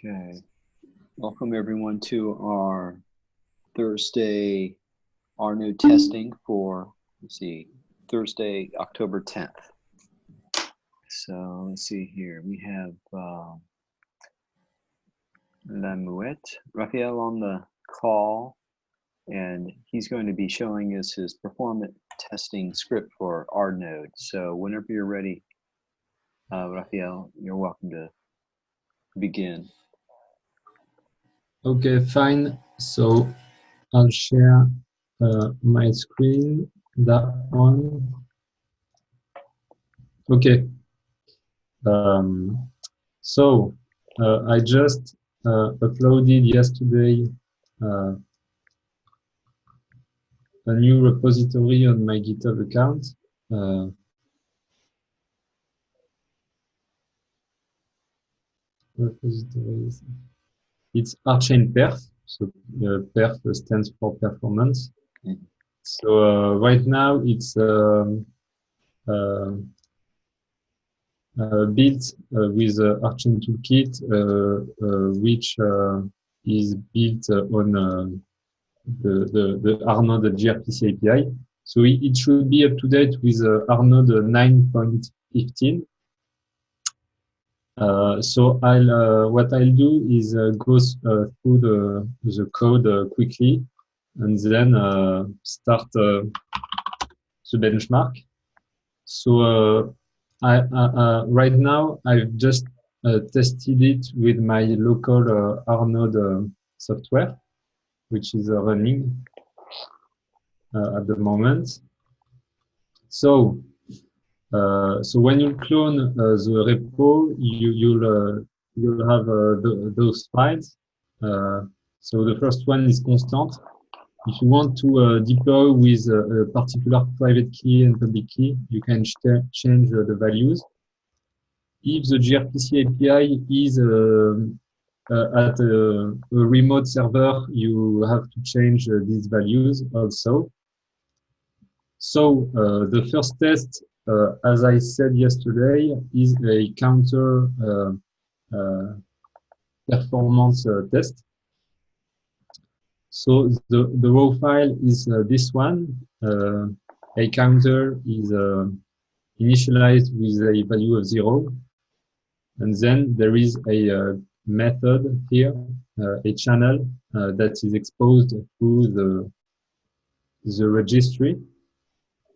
Okay, welcome everyone to our Thursday RNode testing for, let's see, Thursday, October 10th. So let's see here, we have Lamouette, Raphael on the call, and he's going to be showing us his performance testing script for RNode. So whenever you're ready, Raphael, you're welcome to begin. Okay, fine. So I'll share my screen, that one. Okay. So I just uploaded yesterday a new repository on my GitHub account. Repositories. It's RChain-Perf. So Perf stands for performance. So right now it's built with RChain toolkit, which is built on the RNode gRPC API. So it should be up to date with RNode 9.15. So what I'll do is go through the code quickly and then start the benchmark. So right now I've just tested it with my local RNode software, which is running at the moment. So when you clone the repo, you'll have those files. So the first one is constant. If you want to deploy with a particular private key and public key, you can change the values. If the gRPC API is at a remote server, you have to change these values also. So the first test, as I said yesterday, is a counter performance test. So the raw file is this one. A counter is initialized with a value of 0. And then there is a method here, a channel that is exposed through the registry.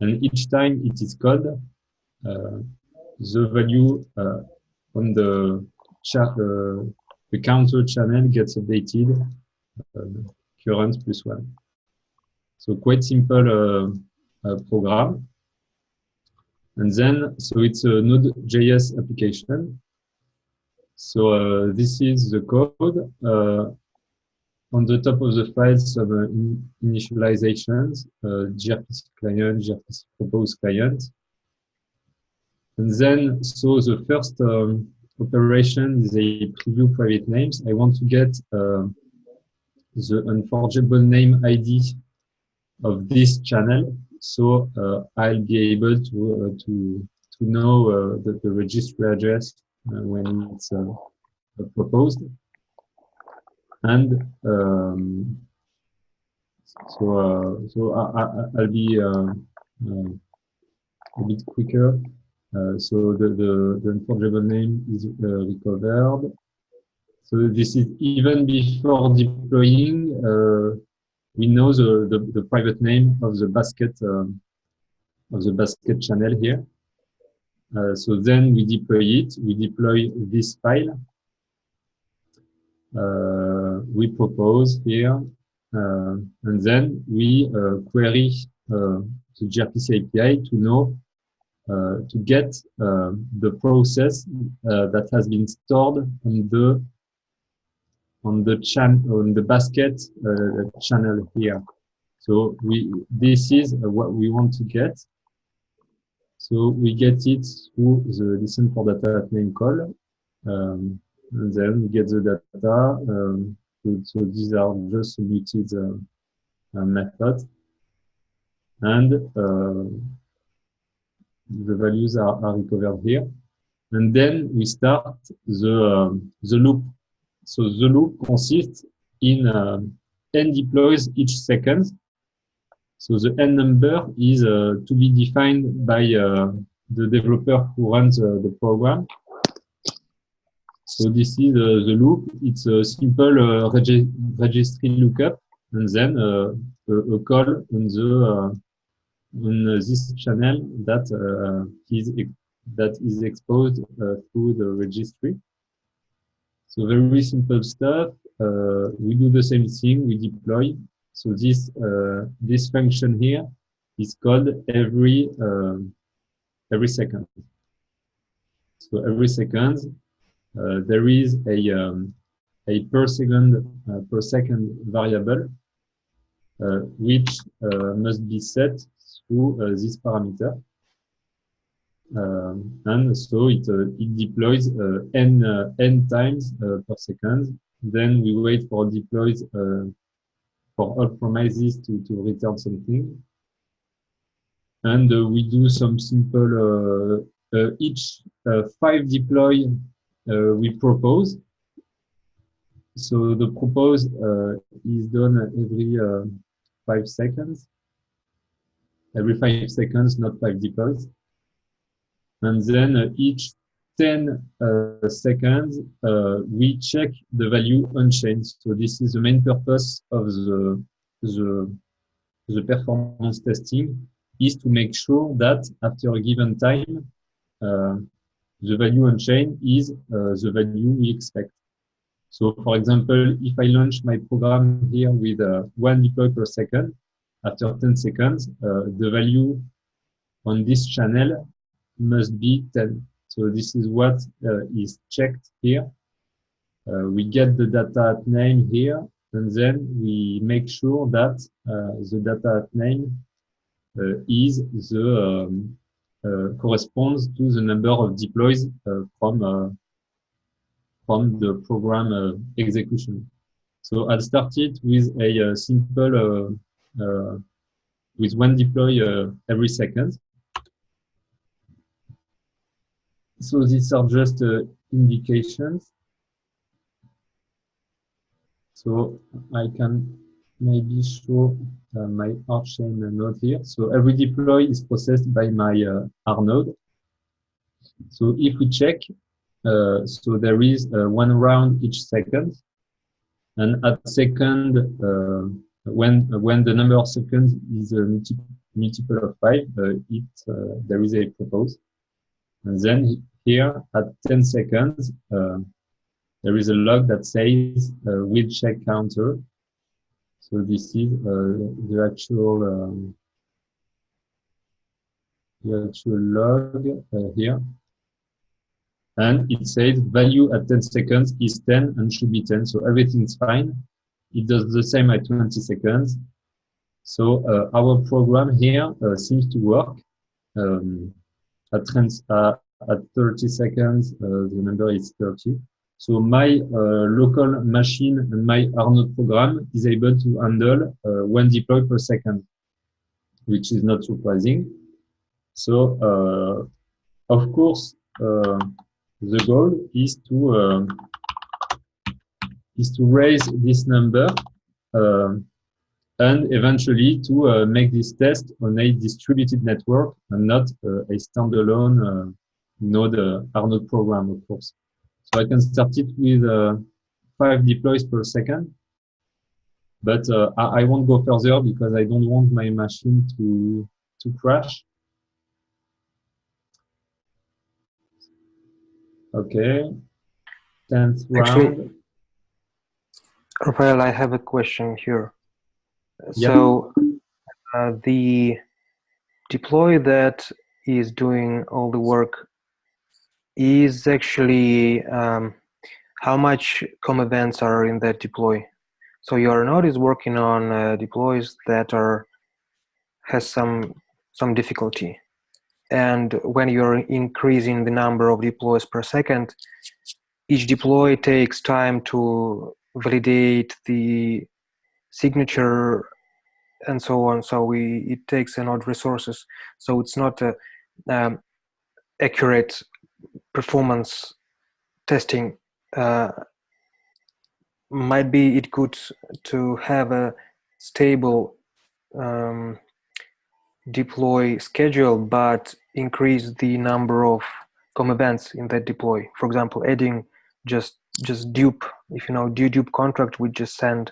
And each time it is called, the value on the counter channel gets updated, current +1. So quite simple program. And then, so it's a Node.js application. So this is the code. On the top of the file, some initializations, gRPC client, gRPC propose client. And then, so the first operation is a preview private names. I want to get the unforgeable name ID of this channel. So I'll be able to know the registry address when it's proposed. And so I'll be a bit quicker. So the unforgeable name is recovered. So this is even before deploying. We know the private name of the basket channel here. So then we deploy it. We deploy this file. We propose here, and then we query the gRPC API to know to get the process that has been stored on the basket channel here. So this is what we want to get. So we get it through the listen for data name call. And then we get the data. So these are just muted methods. And the values are recovered here. And then we start the loop. So the loop consists in n deploys each second. So the n number is to be defined by the developer who runs the program. So this is the loop. It's a simple registry lookup, and then a call on this channel that is exposed through the registry. So very simple stuff. We do the same thing. We deploy. So this function here is called every second. So every second there is a per second variable which must be set through this parameter. And so it deploys n times per second. Then we wait for deploys for all promises to return something. And we do some simple each 5 deploy we propose. So the propose is done every 5 seconds. Every 5 seconds, not 5 deploys. And then each 10 seconds, we check the value on-chain. So this is the main purpose of the performance testing, is to make sure that after a given time, the value on-chain is the value we expect. So for example, if I launch my program here with 1 deploy per second, after 10 seconds, the value on this channel must be 10. So this is what is checked here. We get the data at name here, and then we make sure that the data at name is the corresponds to the number of deploys from the program execution. So I'll start it with a simple with 1 deploy every second. So these are just indications. So I can maybe show my R-chain node here. So every deploy is processed by my RNode. So if we check, so there is 1 round each second, and at second, when the number of seconds is a multiple of 5, there is a propose. And then here at 10 seconds, there is a log that says with check counter. So this is the actual log here. And it says value at 10 seconds is 10 and should be 10. So everything's fine. It does the same at 20 seconds. So our program here seems to work. At 30 seconds, the number is 30. So my local machine and my RNode program is able to handle 1 deploy per second, which is not surprising. So of course, the goal is to raise this number and eventually to make this test on a distributed network and not a standalone node RNode program, of course. So I can start it with 5 deploys per second, but I won't go further because I don't want my machine to crash. Okay, 10th round. Actually, Rafael, I have a question here. Yeah. So the deploy that is doing all the work is actually how much COM events are in that deploy. So your node is working on deploys that has some difficulty, and when you're increasing the number of deploys per second, each deploy takes time to validate the signature and so on. So it takes a node resources. So it's not a accurate performance testing might be it good to have a stable deploy schedule, but increase the number of COM events in that deploy. For example, adding just dupe, if you know dupe contract, we just send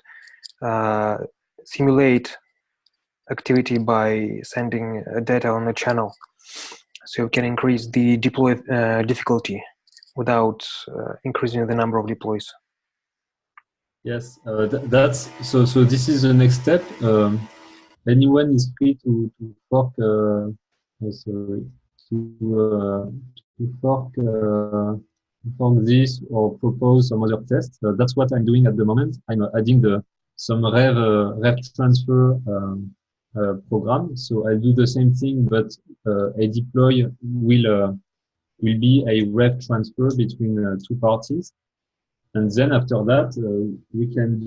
simulate activity by sending data on a channel, so you can increase the deploy difficulty without increasing the number of deploys. Yes, that's so. So this is the next step. Anyone is free to fork. Sorry, to fork this or propose some other tests. That's what I'm doing at the moment. I'm adding some rev transfer program. So I'll do the same thing, but a deploy will be a rev transfer between two parties. And then after that, we can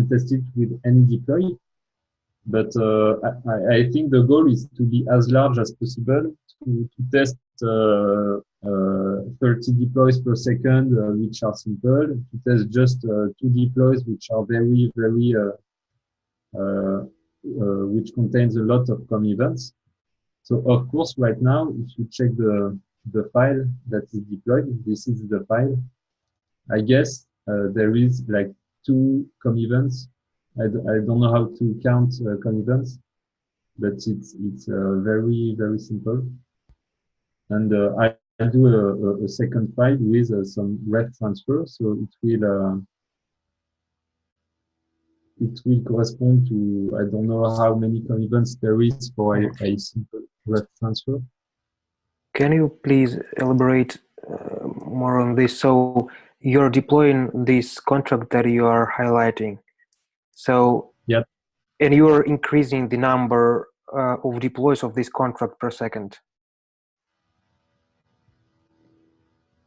test it with any deploy. But I think the goal is to be as large as possible to test 30 deploys per second, which are simple, to test just 2 deploys, which are very, very, which contains a lot of COM events. So of course, right now, if you check the file that is deployed, this is the file. I guess there is like 2 COM events. I don't know how to count COM events, but it's very, very simple. And I do a second file with some rev transfer, so it will correspond to, I don't know how many COM events there is for a simple rev transfer. Can you please elaborate more on this? So you're deploying this contract that you are highlighting. So, yeah, and you are increasing the number of deploys of this contract per second.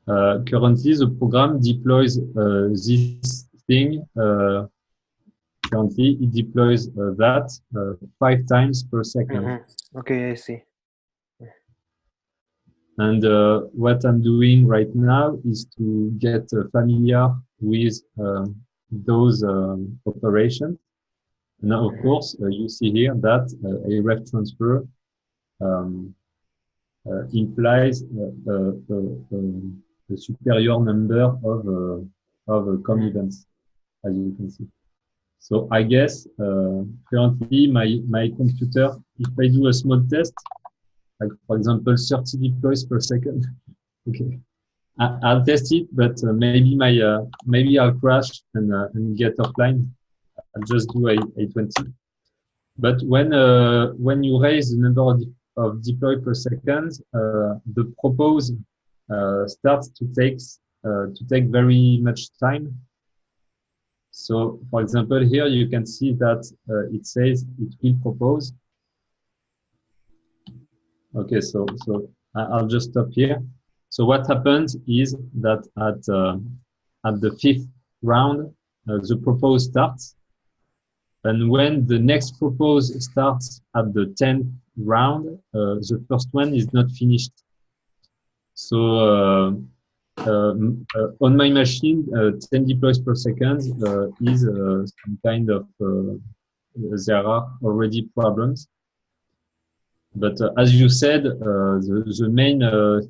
Currently, the program deploys this thing. Currently, it deploys that 5 times per second. Mm-hmm. Okay, I see. And what I'm doing right now is to get familiar with those operations. Now, of course, you see here that a rev transfer implies a superior number of COM events, as you can see. So I guess currently my computer, if I do a small test, like for example 30 deploys per second, okay, I'll test it, but maybe I'll crash and get offline. I'll just do a 20. But when you raise the number of deploy per second, the propose starts to take very much time. So, for example, here you can see that it says it will propose. Okay, so I'll just stop here. So what happens is that at the 5th round, the propose starts. And when the next propose starts at the 10th round, the first one is not finished. So on my machine, 10 deploys per second is some kind of, there are already problems. But as you said, the main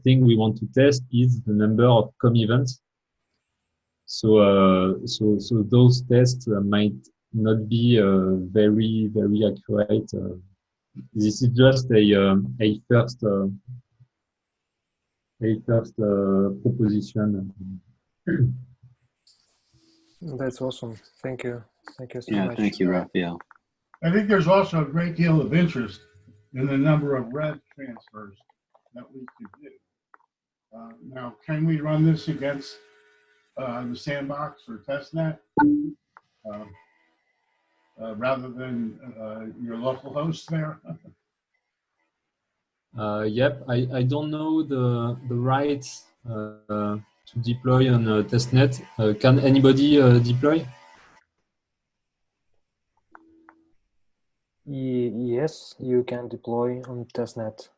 thing we want to test is the number of COM events. So those tests might not be very, very accurate. This is just a first proposition. That's awesome. Thank you. Thank you so much. Thank you, Raphael. I think there's also a great deal of interest in the number of rev transfers that we could do. Now, can we run this against the sandbox or testnet rather than your local host there? Yep, I don't know the rights to deploy on testnet. Can anybody deploy? Yes, you can deploy on testnet.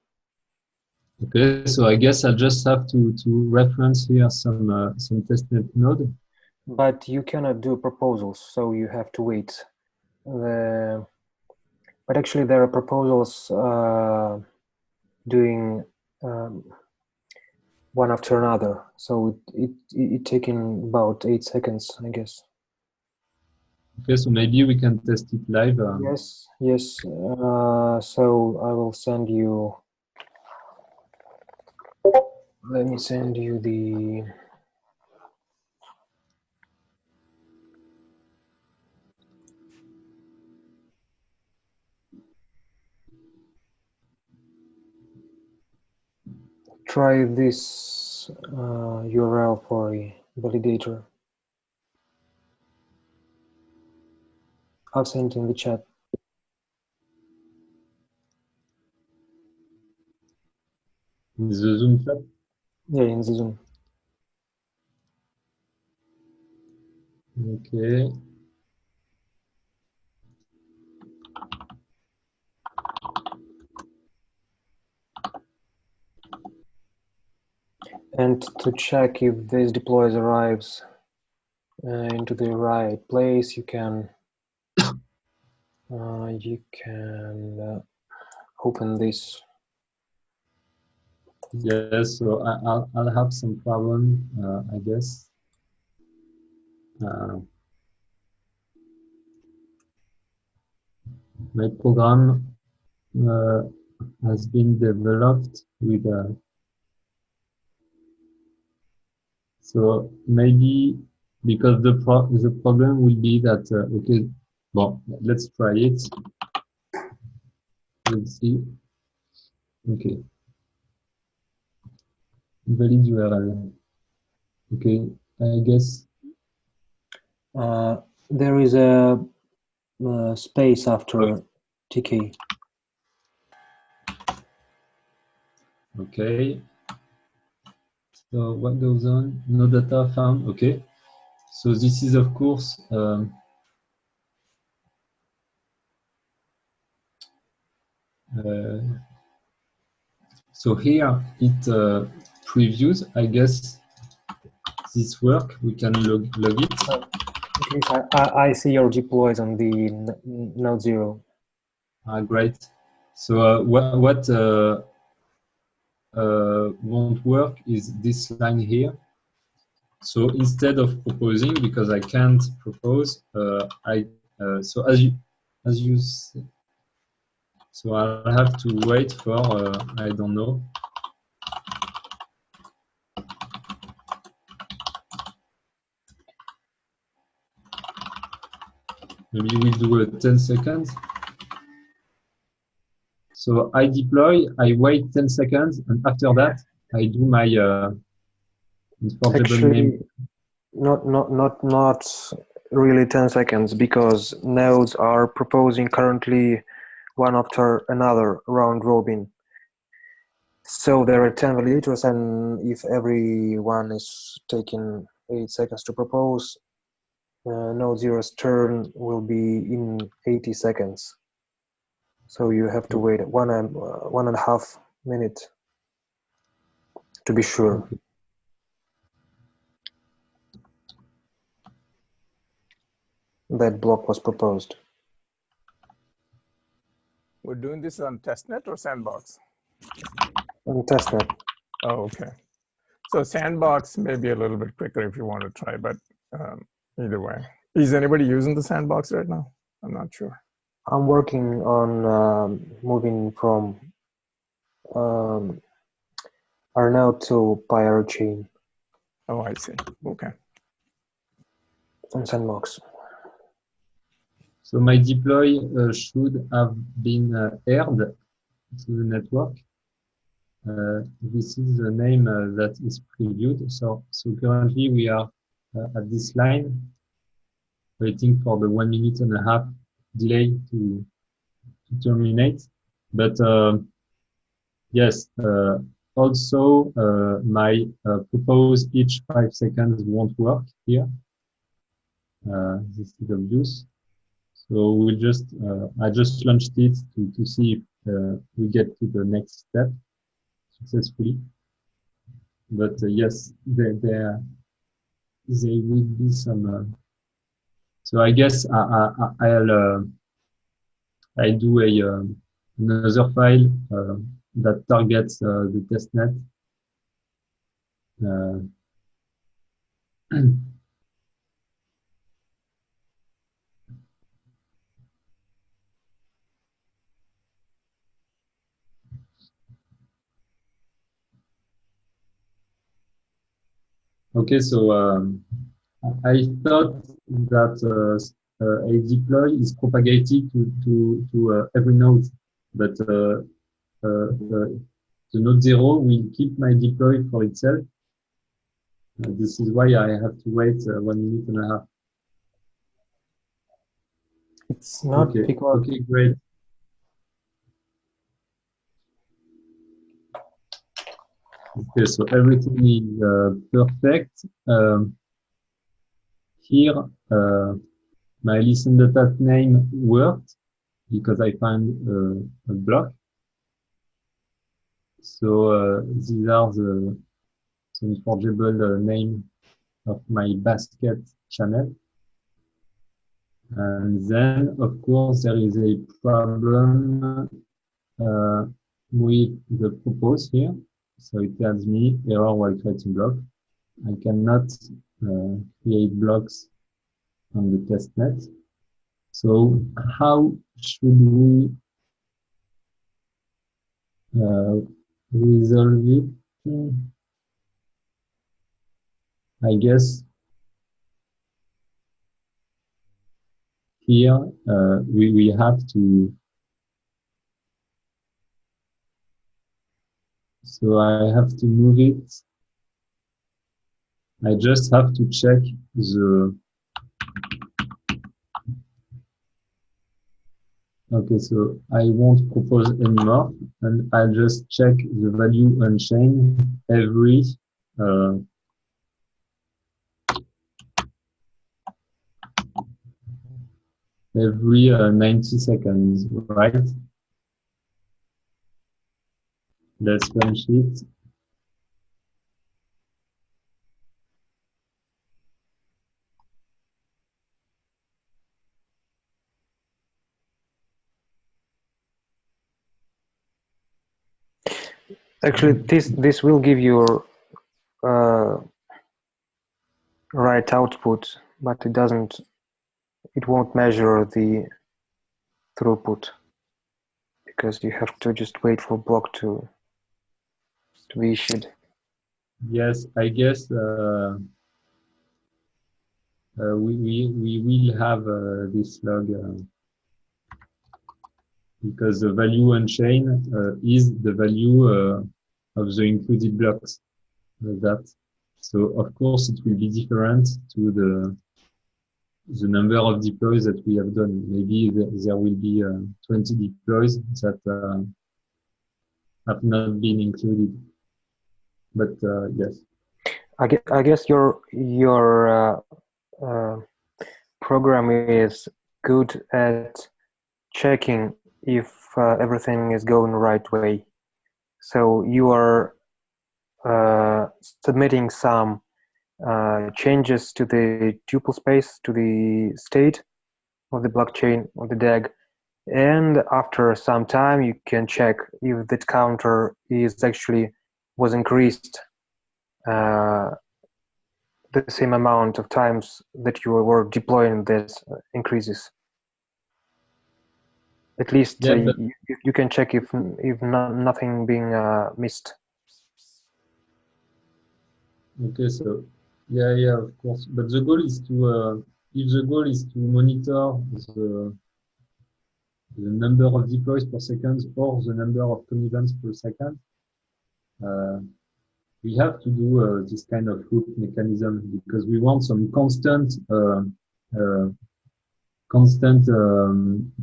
Okay, so I guess I just have to reference here some testnet node. but you cannot do proposals, so you have to wait. But actually there are proposals doing one after another, so it taking about 8 seconds, I guess. Okay, so maybe we can test it live. Yes, yes. So I will send you. Let me send you the. Try this URL for a validator. I'll send it in the chat. In the Zoom chat? Yeah, in the Zoom. Okay. And to check if this deploys arrives into the right place, you can open this. Yes, so I'll have some problem, I guess. My program has been developed with so maybe because the problem will be that okay, well, let's try it. Let's see. Okay, valid URL. Okay, I guess There is a space after TK. okay. So what goes on? No data found. Okay. So this is of course so here it previews. I guess this work. We can log it. I see your deploys on the node 0. Great. So what won't work is this line here. So instead of proposing, because I can't propose, so as you say, so I'll have to wait for I don't know. Maybe we'll do 10 seconds. So I deploy, I wait 10 seconds, and after that, I do my unforgettable name. Not really 10 seconds, because nodes are proposing currently one after another round robin. So there are 10 validators, and if every one is taking 8 seconds to propose, node 0's turn will be in 80 seconds. So you have to wait 1.5 minutes to be sure. Okay. That block was proposed. We're doing this on testnet or sandbox? On testnet. Oh, okay. So sandbox may be a little bit quicker if you want to try, but either way. Is anybody using the sandbox right now? I'm not sure. I'm working on moving from RNode to PyRchain Oh, I see. Okay. on Sandbox. So my deploy should have been aired to the network. This is the name that is previewed. So currently we are at this line, waiting for the 1.5 minutes delay to terminate. But yes, also my propose each 5 seconds won't work here. This is obvious. So we just, I just launched it to see if we get to the next step successfully. But yes, there will be some. So I guess I'll do another file that targets the testnet. Okay, so I thought that a deploy is propagated to every node, but the node 0 will keep my deploy for itself. This is why I have to wait 1 minute and a half. It's not Okay, because okay, great. Okay, so everything is perfect. Here, my listen data name worked because I find a block. So these are the unforgeable name of my basket channel. And then, of course, there is a problem with the propose here. So it tells me error while creating block. I cannot create blocks on the testnet. So how should we resolve it? I guess here we have to. So I have to move it. I just have to check the. Okay, so I won't propose anymore, and I'll just check the value unchained every every 90 seconds, right? Let's finish it. actually this will give you right output, but it won't measure the throughput because you have to just wait for block to be issued. Yes, I guess we will have this log because the value unchained is the value of the included blocks. So of course it will be different to the number of deploys that we have done. Maybe there will be 20 deploys that have not been included. But yes. I guess your program is good at checking if everything is going the right way. So you are submitting some changes to the tuple space, to the state of the blockchain, of the DAG, and after some time you can check if that counter was increased the same amount of times that you were deploying this increases. At least you can check if nothing being missed. Okay, so yeah, of course. But the goal is to if the goal is to monitor the number of deploys per second or the number of comm events per second, we have to do this kind of loop mechanism because we want some constant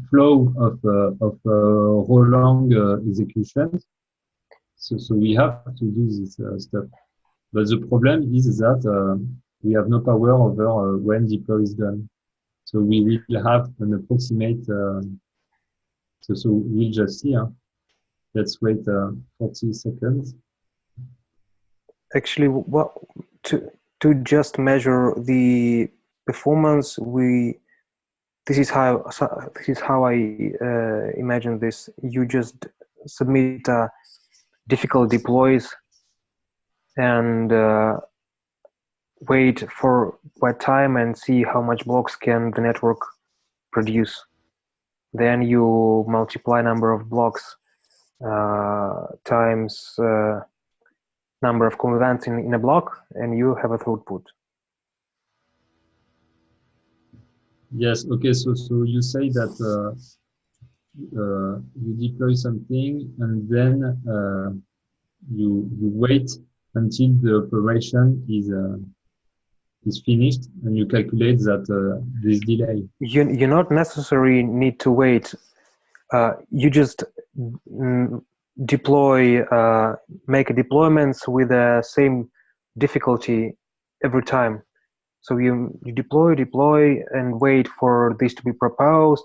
flow of row long executions. So we have to do this stuff. But the problem is that we have no power over when deploy is done. So we will have an approximate. So we'll just see. Let's wait 40 seconds. Actually, to just measure the performance, this is how I imagine this. You just submit difficult deploys and wait for quite time and see how much blocks can the network produce. Then you multiply number of blocks times number of events in a block, and you have a throughput. Yes. Okay. So you say that you deploy something and then you wait until the operation is finished, and you calculate that this delay. You not necessarily need to wait. You just deploy, make deployments with the same difficulty every time. So you deploy and wait for this to be proposed.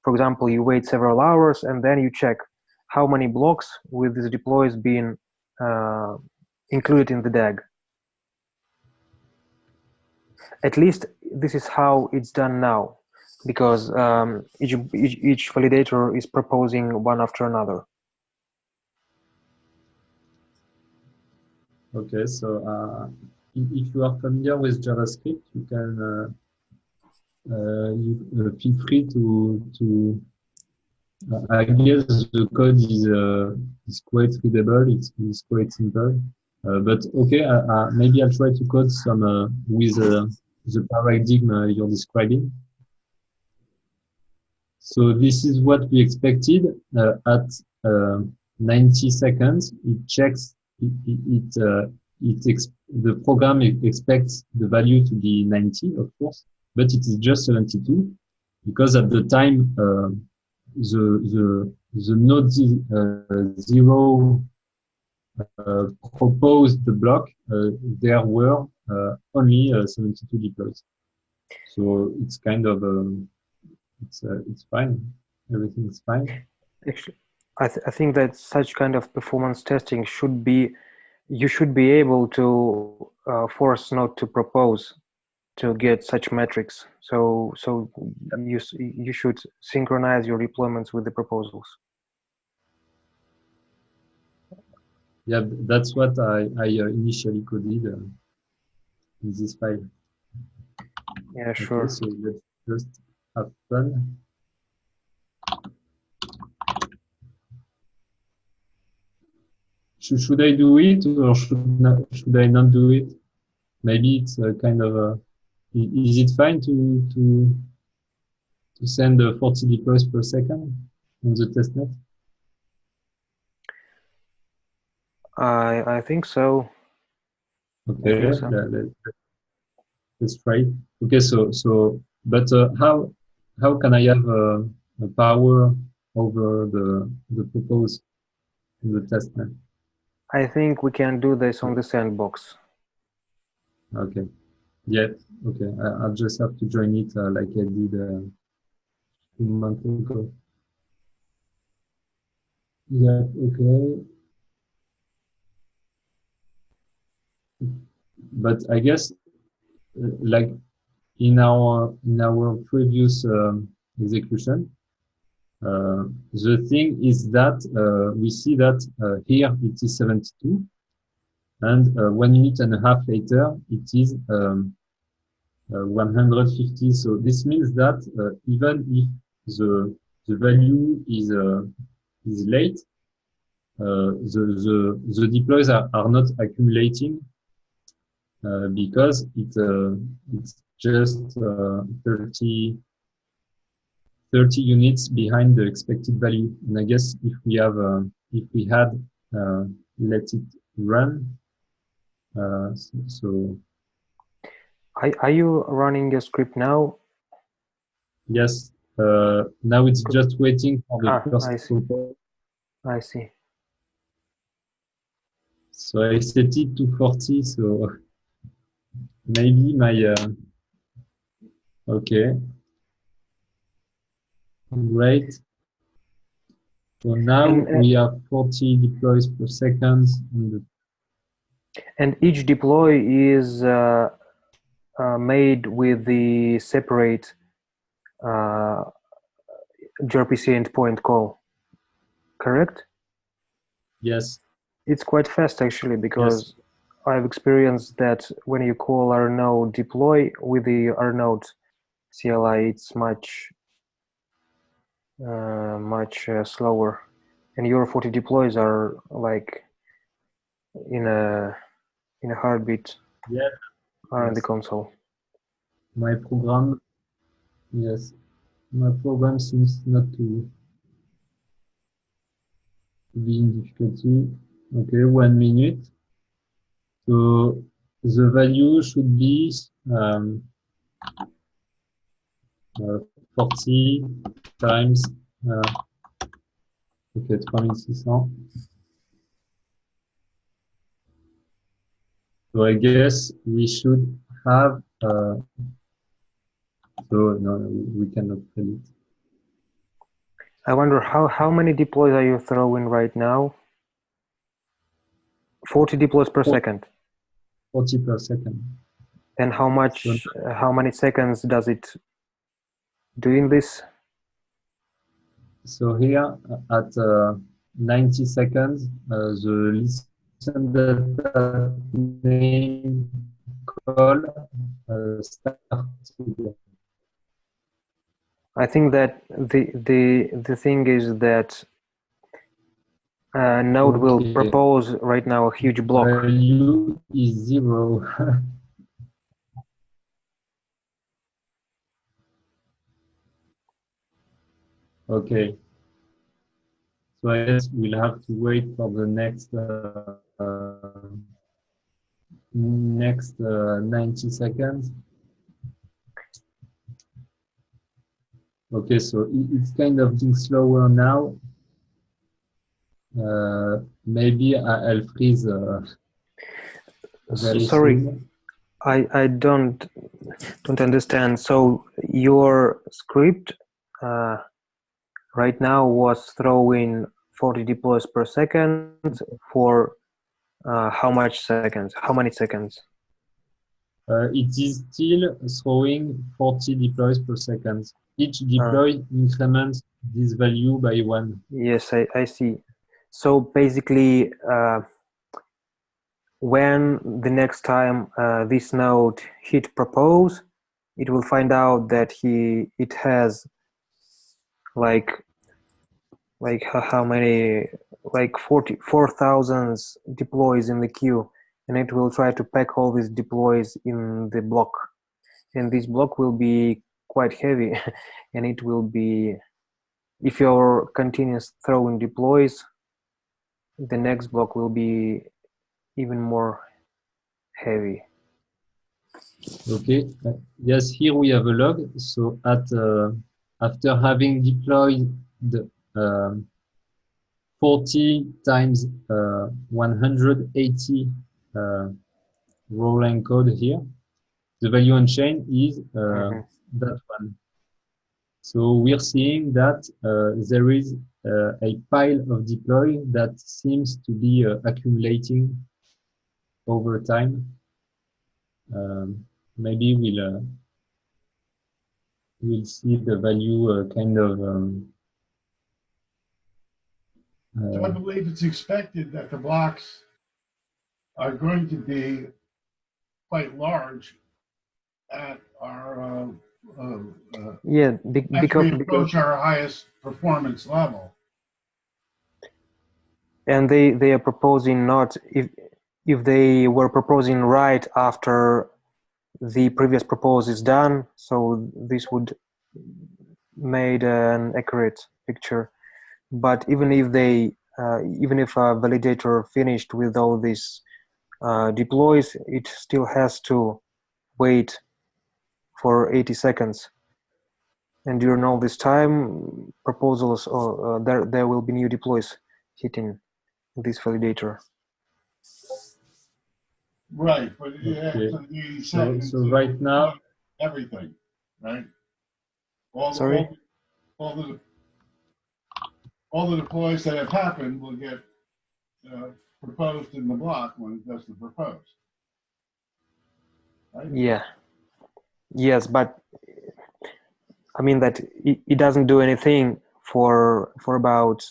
For example, you wait several hours and then you check how many blocks with this deploys being included in the DAG. At least this is how it's done now, because each validator is proposing one after another. Okay, so if you are familiar with JavaScript, you can feel free to I guess the code is quite readable. It's quite simple. But okay, maybe I'll try to code some with the paradigm you're describing. So this is what we expected at 90 seconds. It checks the program expects the value to be 90, of course, but it is just 72 because at the time the node 0 proposed the block, there were only 72 deploys. So it's kind of it's fine. Everything's fine. Actually, I think that such kind of performance testing should be, you should be able to force node to propose to get such metrics. So you should synchronize your deployments with the proposals. Yeah, that's what I initially coded in this file. Yeah, sure. Okay, so let's just have fun. Should I do it or should I not do it? Maybe it's a kind of a, is it fine to send 40 deploys per second on the testnet? I think so. Okay, I think so. let's try it. Okay, so but how can I have a power over the propose in the testnet? I think we can do this on the sandbox. Okay. Yeah. Okay. I'll just have to join it like I did a month ago. Yeah. Okay. But I guess like in our previous execution, the thing is that we see that here it is 72, and 1 minute and a half later it is 150. So this means that even if the value is late, the deploys are not accumulating because it's just 30 units behind the expected value. And I guess if we have if we had let it run, so Are you running a script now? yes. Now it's just waiting for the first I see. proposal. I see. So I set it to 40. So maybe my okay, great. So now we have 40 deploys per second. And each deploy is made with the separate gRPC endpoint call, correct? Yes. It's quite fast actually, Yes. because I've experienced that when you call RNode deploy with the RNode CLI, it's much slower, and your 40 deploys are like in a heartbeat Yeah. in the Yes. console. My program, yes, my program seems not to be in difficulty. Okay, 1 minute. So the value should be 40 times, okay, 3600. So I guess we should have, so no, we cannot predict. I wonder how many deploys are you throwing right now? 40 deploys per second. 40 per second. And how many seconds does it doing this? So here at 90 seconds, the listen data name call starts. I think that the thing is that Node will Okay. propose right now a huge block. Value is 0. Okay. So I guess we'll have to wait for the next 90 seconds. Okay, so it's kind of getting slower now. Maybe I'll freeze very Sorry, soon. I don't understand. So your script right now was throwing 40 deploys per second for how much seconds? How many seconds? It is still throwing 40 deploys per second. Each deploy increments this value by 1. Yes, I see. So basically, when the next time this node hit propose, it will find out that it has like how many, like 44,000 deploys in the queue, and it will try to pack all these deploys in the block, and this block will be quite heavy and it will be, if you're continuous throwing deploys, the next block will be even more heavy. Okay. Yes, here we have a log. So at after having deployed the 40 times 180 row line code here, the value on chain is that one. So we're seeing that there is a pile of deploy that seems to be accumulating over time. Maybe we'll see the value kind of. So I believe it's expected that the blocks are going to be quite large at our Yeah, as we approach our highest performance level. And they are proposing not, if they were proposing right after the previous proposal is done, so this would made an accurate picture. But even if they even if a validator finished with all these deploys, it still has to wait for 80 seconds, and during all this time proposals, or there will be new deploys hitting this validator. Right, but Okay. after the 80 seconds, so right now, everything, right? Sorry? All the deploys that have happened will get proposed in the block when it does the proposed. Right? Yeah. Yes, but I mean that it doesn't do anything for about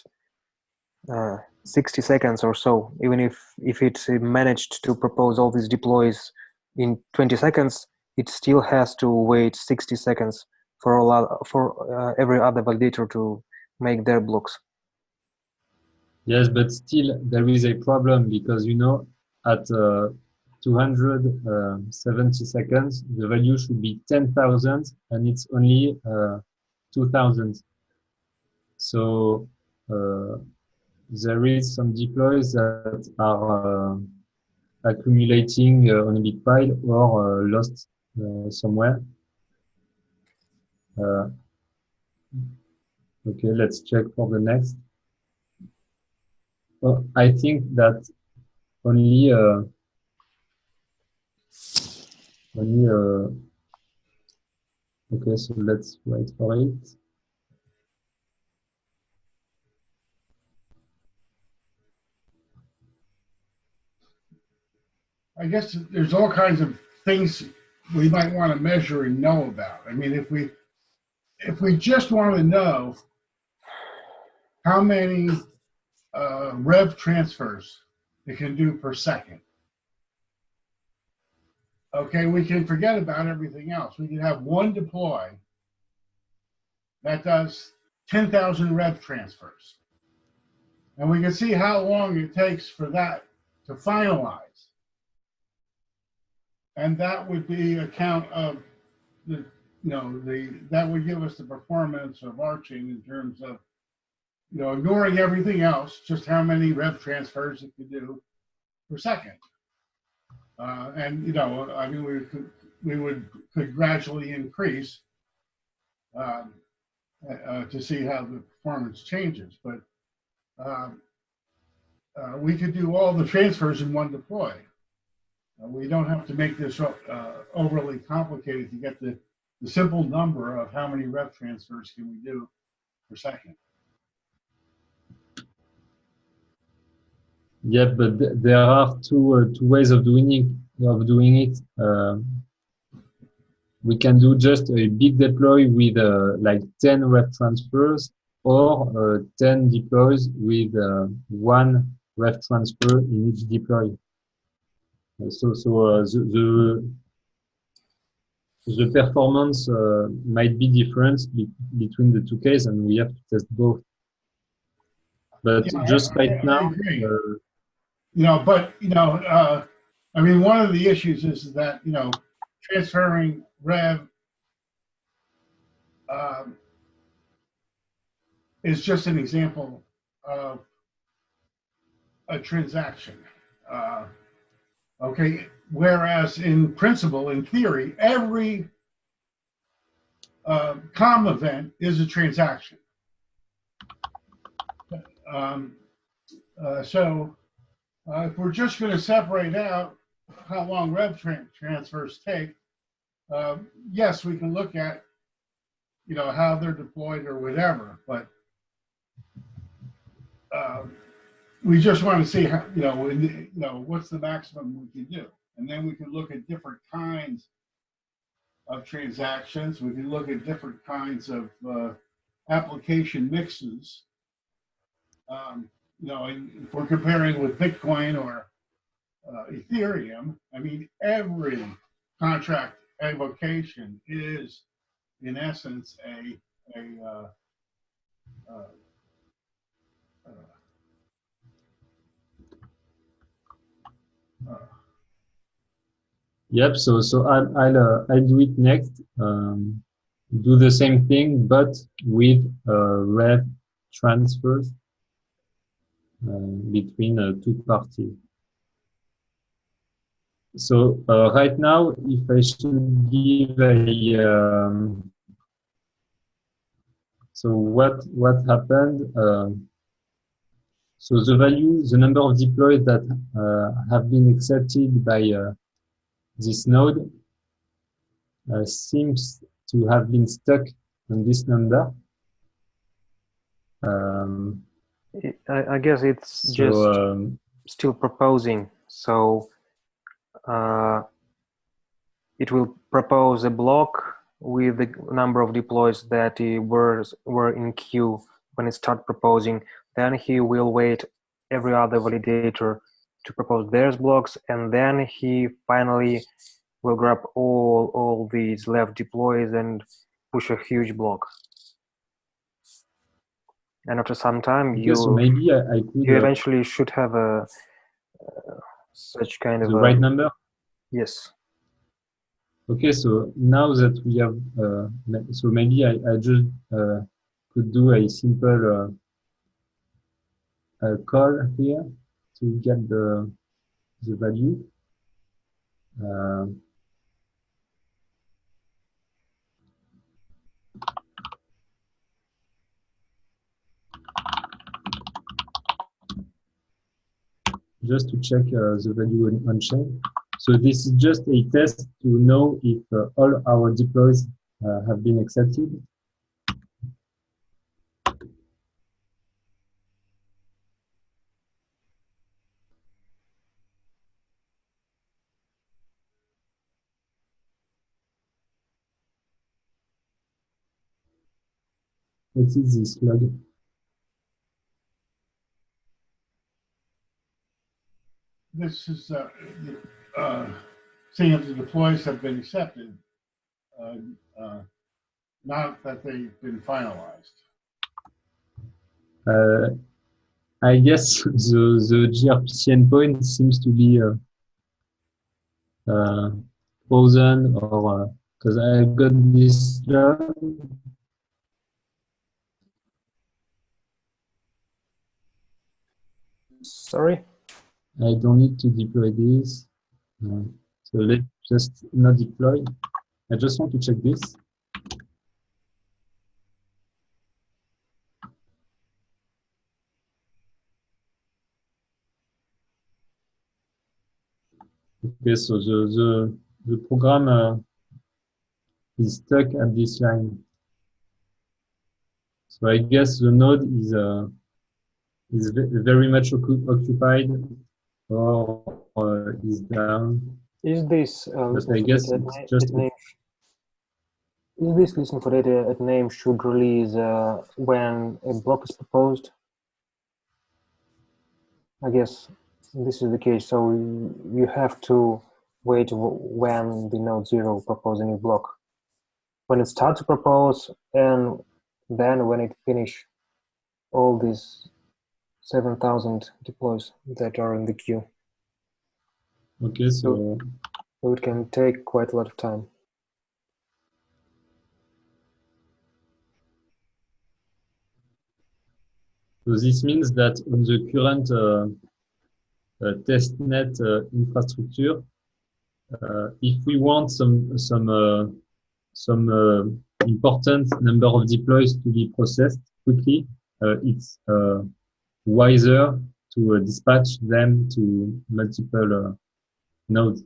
60 seconds or so. Even if it managed to propose all these deploys in 20 seconds, it still has to wait 60 seconds for every other validator to make their blocks. Yes, but still there is a problem because, you know, at 270 seconds, the value should be 10,000 and it's only 2,000. So there is some deploys that are accumulating on a big pile or lost somewhere. Okay, let's check for the next. Oh, I think that only okay, so let's wait for it. I guess there's all kinds of things we might want to measure and know about. I mean, if we just want to know how many rev transfers it can do per second, okay, we can forget about everything else. We can have one deploy that does 10,000 rev transfers. And we can see how long it takes for that to finalize. And that would be a count of that would give us the performance of our chain in terms of, ignoring everything else, just how many rev transfers it could do per second. I mean, we could gradually increase to see how the performance changes, but we could do all the transfers in one deploy. We don't have to make this overly complicated to get the simple number of how many rev transfers can we do per second. Yeah, but there are two ways of doing it. We can do just a big deploy with like 10 ref transfers, or 10 deploys with one ref transfer in each deploy. The performance might be different between the two cases, and we have to test both. But Yeah, just right now, I agree. I mean, one of the issues is that, transferring rev is just an example of a transaction. Okay, whereas in principle, in theory, every COM event is a transaction. So if we're just going to separate out how long rev transfers take, yes, we can look at, how they're deployed or whatever, but we just want to see how, what's the maximum we can do. And then we can look at different kinds of transactions. We can look at different kinds of application mixes. If we're comparing with Bitcoin or Ethereum, I mean, every contract invocation is, in essence, yep. So I'll do it next. Do the same thing, but with rev transfers between two parties. So right now, if I should give a so what happened? So the number of deploys that have been accepted by this node seems to have been stuck on this number. I guess it's so, just still proposing. So it will propose a block with the number of deploys that were in queue when it start proposing. Then he will wait every other validator to propose their blocks, and then he finally will grab all these left deploys and push a huge block. And after some time, Okay, so maybe I could. You eventually should have a such kind of the right number. Yes. Okay, so now that we have, so maybe I just could do a simple call here to get the value. Just to check the value on chain. So this is just a test to know if all our deploys have been accepted. What is this log? This is seeing if the deploys have been accepted, not that they've been finalized. I guess the gRPC endpoint seems to be frozen, or because I got this log. Sorry? I don't need to deploy this. So let's just not deploy. I just want to check this. Okay, so the program is stuck at this line. So I guess the node is very much occupied, or is down. Is this But I guess it's just is this listen for data at name should release when a block is proposed? I guess this is the case. So you have to wait when the node 0 proposes a new block. When it starts to propose, and then when it finish all these 7,000 deploys that are in the queue. okay. So it can take quite a lot of time. So this means that on the current testnet infrastructure, if we want some important number of deploys to be processed quickly, it's wiser to dispatch them to multiple nodes.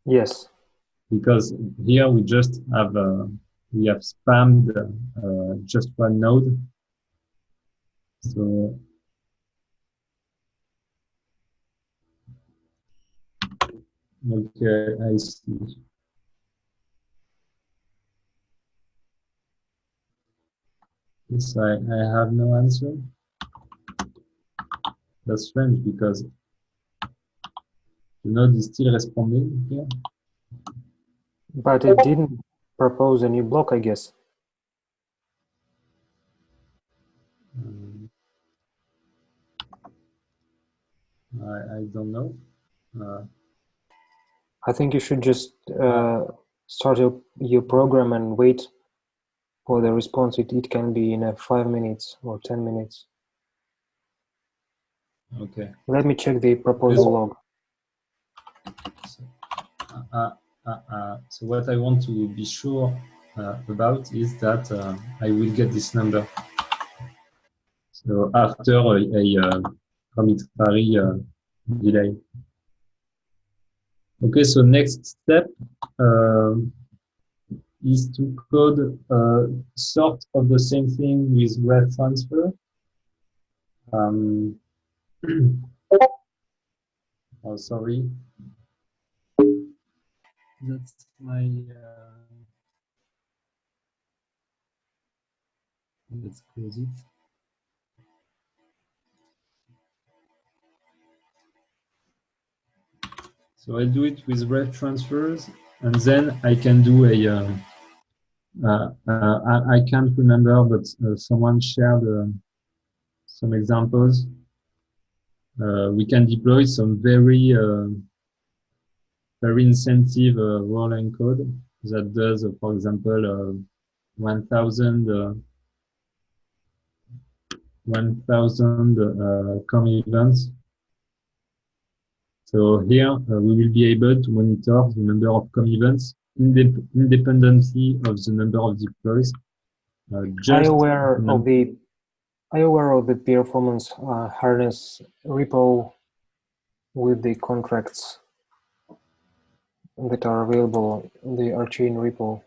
Yes. Because here we just have we have spammed just one node. So okay, I see. Yes, I have no answer. That's strange because the node is still responding here. But it didn't propose a new block, I guess. I don't know. I think you should just start your program and wait for the response. It can be in 5 minutes or 10 minutes. Okay. Let me check the proposal log. So what I want to be sure about is that I will get this number. So after a arbitrary delay. Okay, so next step is to code sort of the same thing with ref transfer. Um, oh, sorry. That's my. Let's close it. So I'll do it with ref transfers, and then I can do a. I can't remember, but someone shared some examples. We can deploy some very incentive role encode that does, for example, 1,000 com events. So here we will be able to monitor the number of com events independently of the number of deploys. Are you aware of the performance harness repo with the contracts that are available in the RChain repo?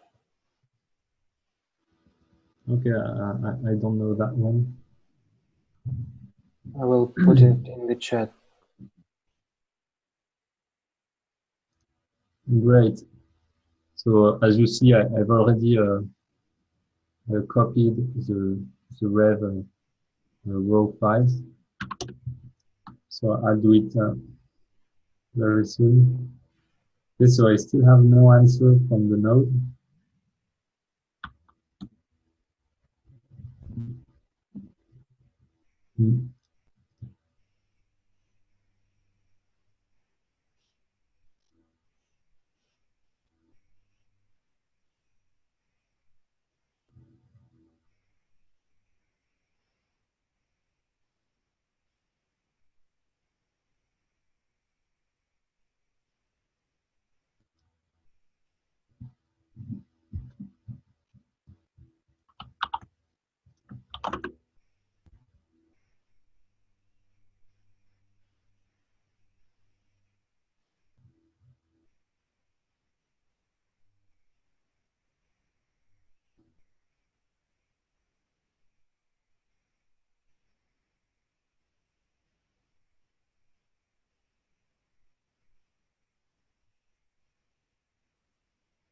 Okay, I don't know that one. I will put it in the chat. Great. So as you see, I've already copied the rev raw files. So I'll do it very soon. Okay, so I still have no answer from the node.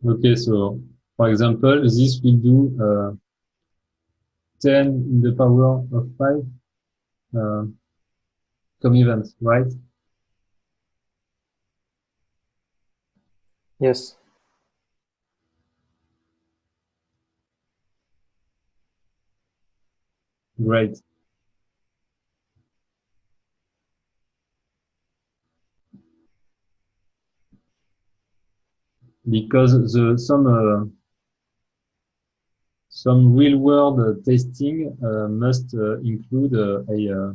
Okay, so for example, this will do 10 in the power of 5 com events, right? Yes. Great. Because some real-world testing must include a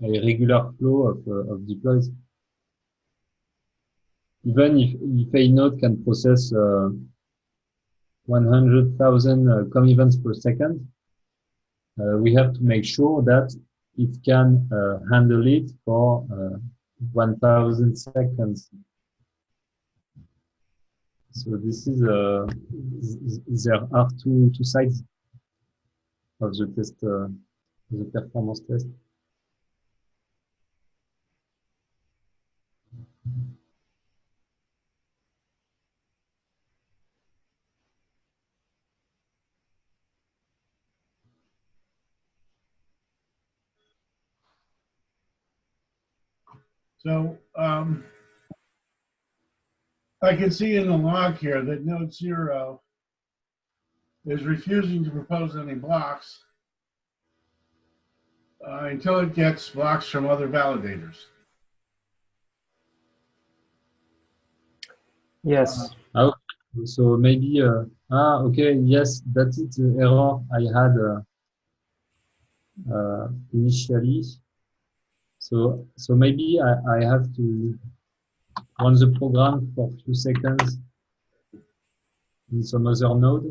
regular flow of deploys. Even if a node can process 100,000 com events per second, we have to make sure that it can handle it for 1,000 seconds. So this is there are two sides of the test, the performance test. So I can see in the log here that node 0 is refusing to propose any blocks until it gets blocks from other validators. Yes. So maybe okay, yes, that is the error I had initially. So maybe I have to run the program for a few seconds in some other node.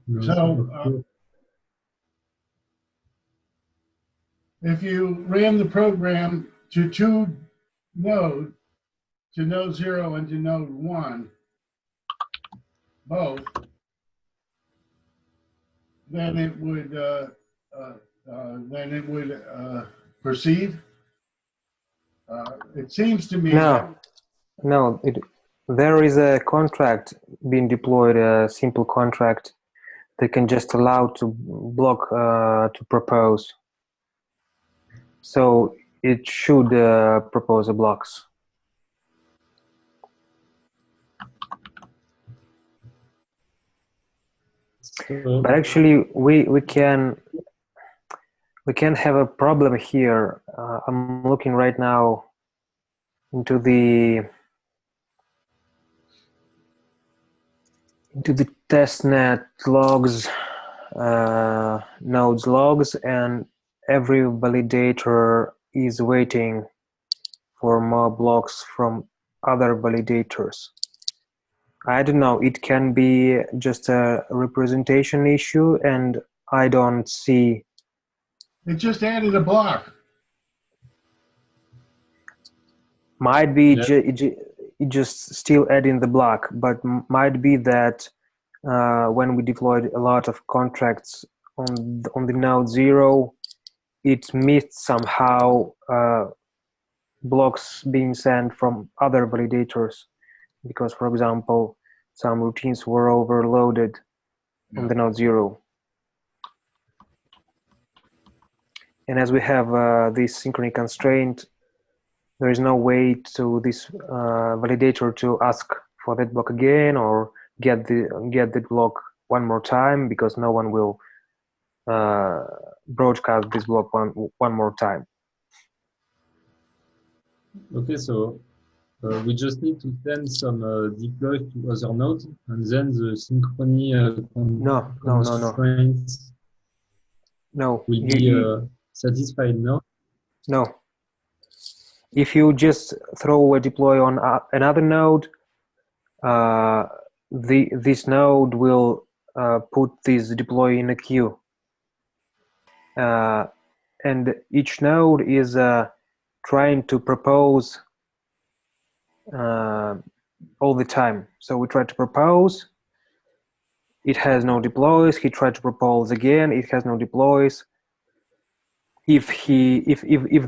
No, So if you ran the program to two nodes, to node 0 and to node 1, both, then it would proceed. It seems to me that No, there is a contract being deployed, a simple contract that can just allow to block to propose. So it should propose the blocks. So, But actually, we can have a problem here. I'm looking right now into the testnet logs, nodes logs, and every validator is waiting for more blocks from other validators. I don't know, it can be just a representation issue, and I don't see. it just added a block. Might be Yeah. it just still adding the block, but might be that when we deployed a lot of contracts on the node 0, it missed somehow blocks being sent from other validators, because, for example, some routines were overloaded on the node 0. And as we have this synchrony constraint, there is no way to this validator to ask for that block again or get the block one more time, because no one will broadcast this block one more time. okay, so we just need to send some deploy to other nodes, and then the synchrony No. constraints No, will be satisfied now. no. If you just throw a deploy on another node, this node will put this deploy in a queue, and each node is trying to propose all the time. So we try to propose, it has no deploys. He tried to propose again, it has no deploys. If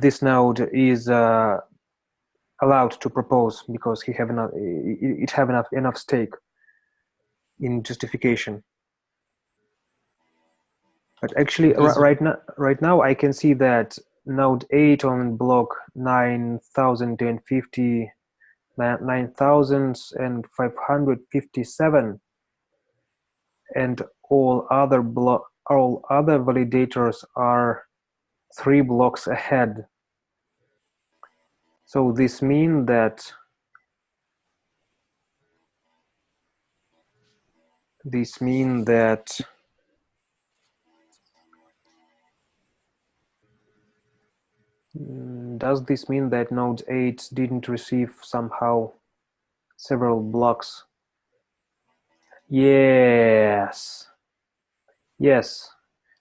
this node is allowed to propose, because it have enough stake in justification. But actually, Okay, so right now I can see that node 8 on block 9,050, 9,557, and all other validators are 3 blocks ahead. So this means that does this mean that node 8 didn't receive somehow several blocks? Yes.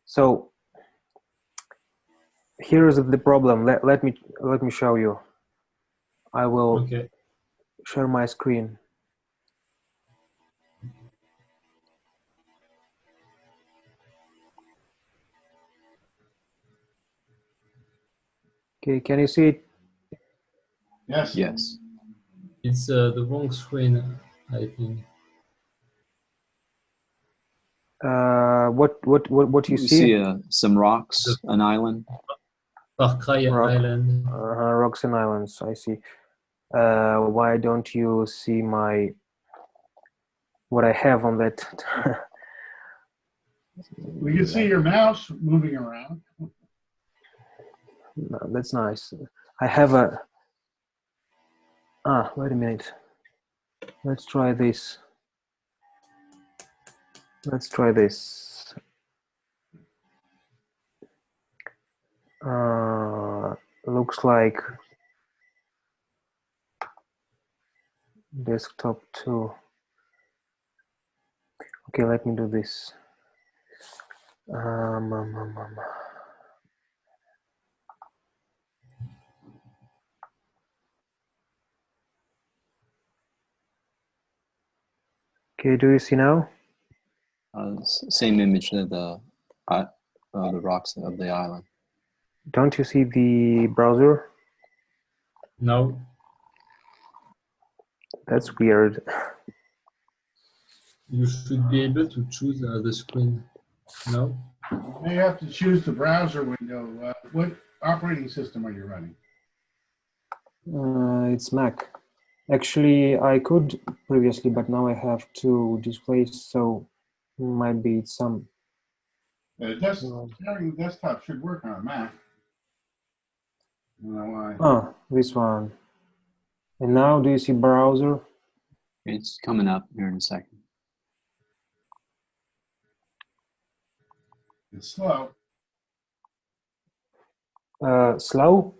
So here's the problem. Let me show you. I will share my screen. Okay, can you see it? Yes. Yes. it's the wrong screen, I think. What you We see? see some rocks, an island. Far Cry Island. Rocks and islands, I see. Why don't you see what I have on that? We can see your mouse moving around. No, that's nice. I have a. Wait a minute. Let's try this. Looks like desktop 2. Okay, let me do this. Okay, do you see now? Same image of the rocks of the island. Don't you see the browser? No. That's weird. You should be able to choose the screen. No? You may have to choose the browser window. What operating system are you running? It's Mac. Actually, I could previously, but now I have two displays, so might be some. Sharing the desktop should work on a Mac. I don't know why. Ah, this one. And now, do you see browser? It's coming up here in a second. It's slow. Slow?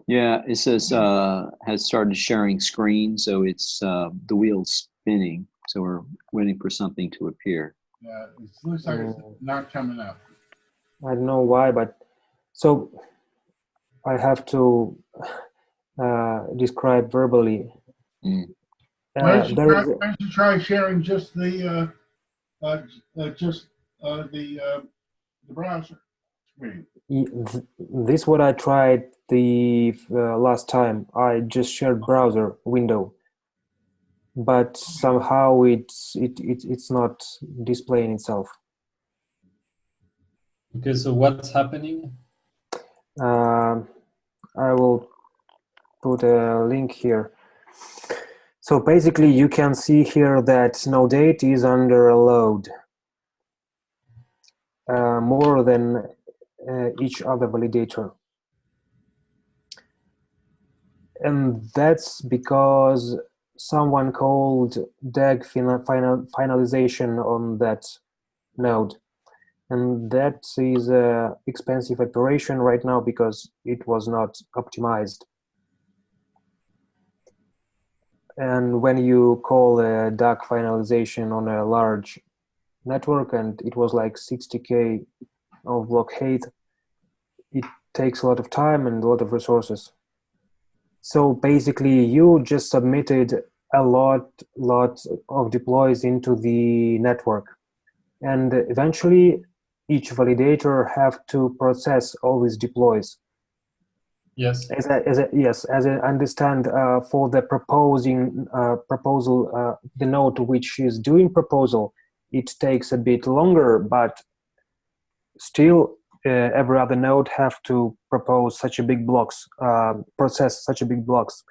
Yeah, it says has started sharing screen, so it's the wheel's spinning. So we're waiting for something to appear. Yeah, it looks like it's not coming up. I don't know why, but so I have to describe verbally. Mm. Why don't you try sharing just the browser screen? This is what I tried the last time. I just shared browser window, but somehow it's not displaying itself. Okay, so what's happening? I will put a link here. So basically, you can see here that Node 8 is under a load, more than each other validator. And that's because someone called DAG finalization on that node. And that is an expensive operation right now because it was not optimized. And when you call a DAG finalization on a large network, and it was like 60K of block height, it takes a lot of time and a lot of resources. So basically, you just submitted a lot of deploys into the network, and eventually, each validator have to process all these deploys. Yes. As I understand, for the proposal, the node which is doing proposal, it takes a bit longer, but still every other node have to propose such a big blocks, process such a big blocks.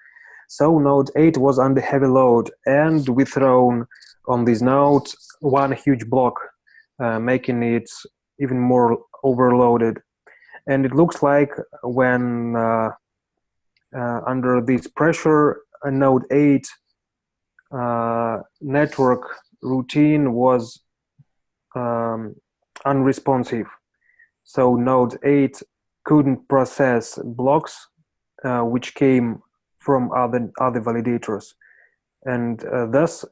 So node 8 was under heavy load, and we thrown on this node one huge block, making it even more overloaded. And it looks like when under this pressure, a node 8 network routine was unresponsive. So node 8 couldn't process blocks which came from other validators, and thus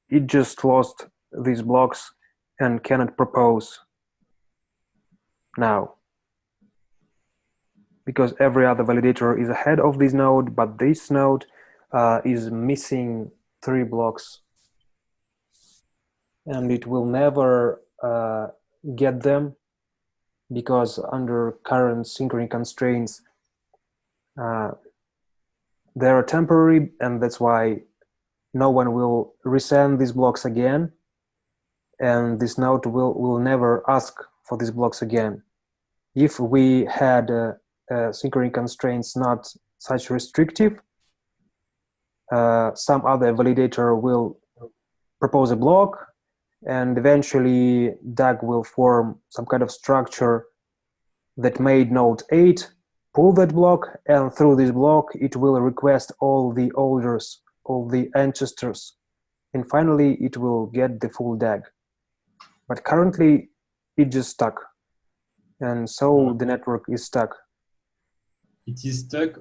it just lost these blocks and cannot propose now, because every other validator is ahead of this node, but this node is missing 3 blocks, and it will never get them, because under current synchrony constraints they are temporary, and that's why no one will resend these blocks again, and this node will never ask for these blocks again. If we had synchrony constraints not such restrictive, some other validator will propose a block, and eventually DAG will form some kind of structure that made node 8 pull that block, and through this block it will request all the orders, all the ancestors, and finally it will get the full DAG. But currently it just stuck, and so the network is stuck. It is stuck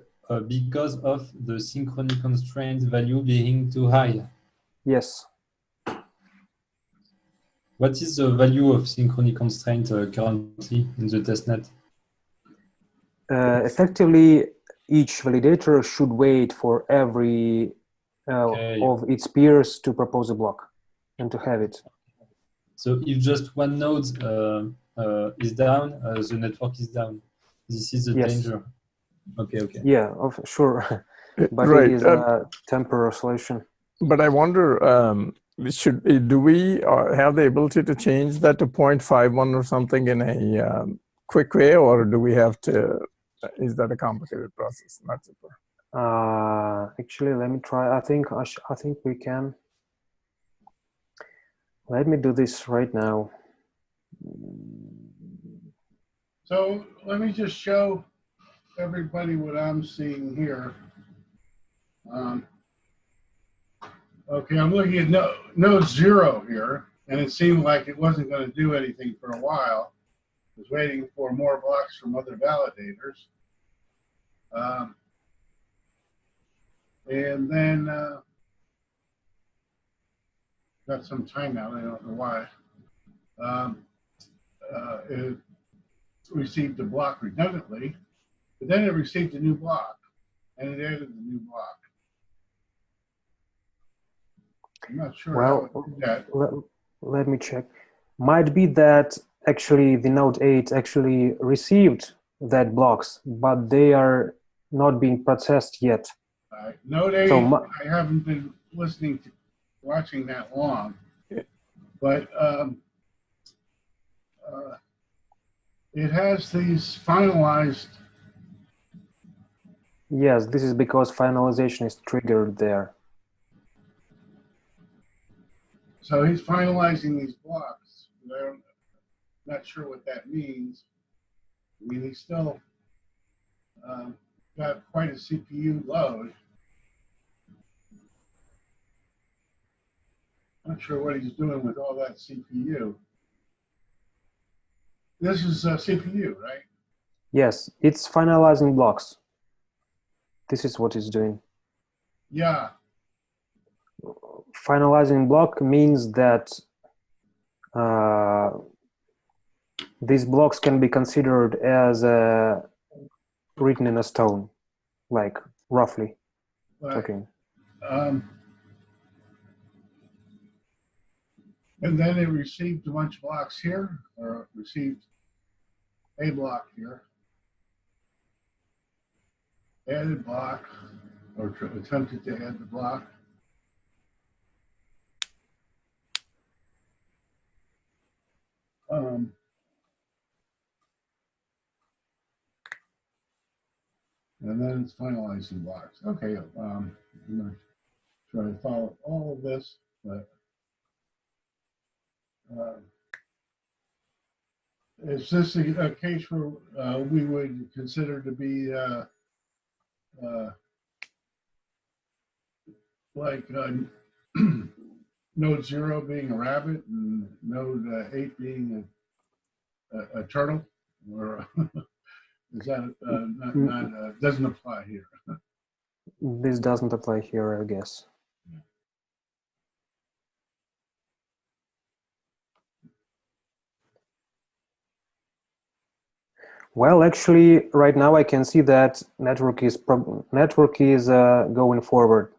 because of the synchrony constraint value being too high. Yes. What is the value of synchrony constraint currently in the testnet? Effectively, each validator should wait for every Okay. of its peers to propose a block and to have it. So if just one node is down, the network is down. This is the Yes. danger. Okay, okay. Yeah, sure. But Right. it is a temporary solution. But I wonder, do we have the ability to change that to 0.51 or something in a quick way, or do we have to? Is that a complicated process? Not super. Actually, let me try. I think we can. Let me do this right now. So let me just show everybody what I'm seeing here. Okay, I'm looking at node 0 here, and it seemed like it wasn't going to do anything for a while. I was waiting for more blocks from other validators. And then got some timeout, I don't know why. It received a block redundantly, but then it received a new block, and it added the new block. I'm not sure Well, how it did that. let me check. Might be that actually the node 8 actually received that blocks, but they are not being processed yet. Node 8, So I haven't been watching that long, but it has these finalized. Yes, this is because finalization is triggered there. So he's finalizing these blocks. I'm not sure what that means. I mean, he's still got quite a CPU load. Not sure what he's doing with all that CPU. This is CPU, right? Yes, it's finalizing blocks. This is what it's doing. Yeah. Finalizing block means that these blocks can be considered as written in a stone, like roughly talking. And then it received a bunch of blocks here, or received a block here. Added block, or attempted to add the block. And then it's finalizing blocks. Okay, I'm going to try to follow all of this, but is this a case where we would consider to be like node 0 being a rabbit and node 8 being a turtle? Or is that not doesn't apply here? This doesn't apply here, I guess. Well, actually, right now I can see that network is going forward.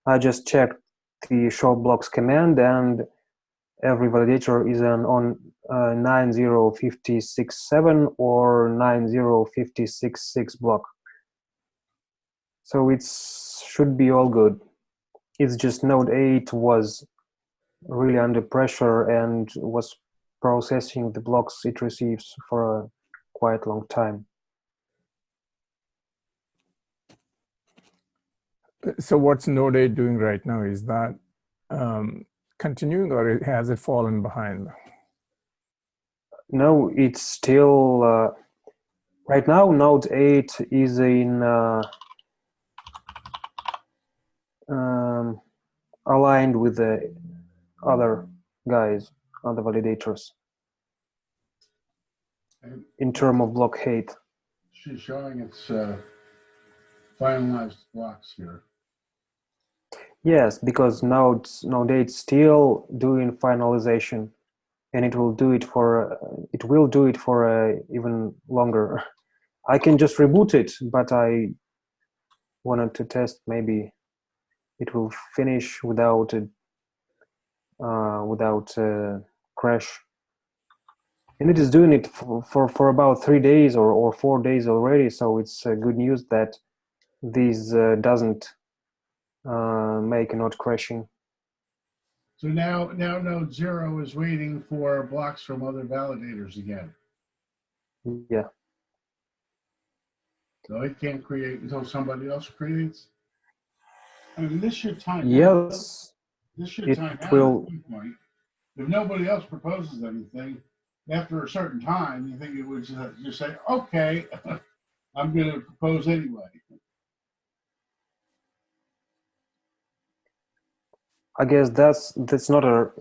I just checked the show blocks command, and every validator is on 90567 or 90566 block. So it should be all good. It's just node 8 was really under pressure and was processing the blocks it receives for a quite long time. So what's node 8 doing right now? Is that continuing, or has it fallen behind? No, it's still right now node 8 is in aligned with the other guys, other validators in terms of block height. She's showing its finalized blocks here. Yes, because node 8 still doing finalization, and it will do it for even longer. I can just reboot it, but I wanted to test maybe it will finish without crash. And it is doing it for about 3 days or 4 days already. So it's good news that this doesn't make node crashing. So now node 0 is waiting for blocks from other validators again. Yeah. So it can't create until somebody else creates. I mean, this should time out. Yes. This should It time out will. at some point. If nobody else proposes anything, after a certain time, you think it would just say, okay, I'm going to propose anyway. I guess that's not a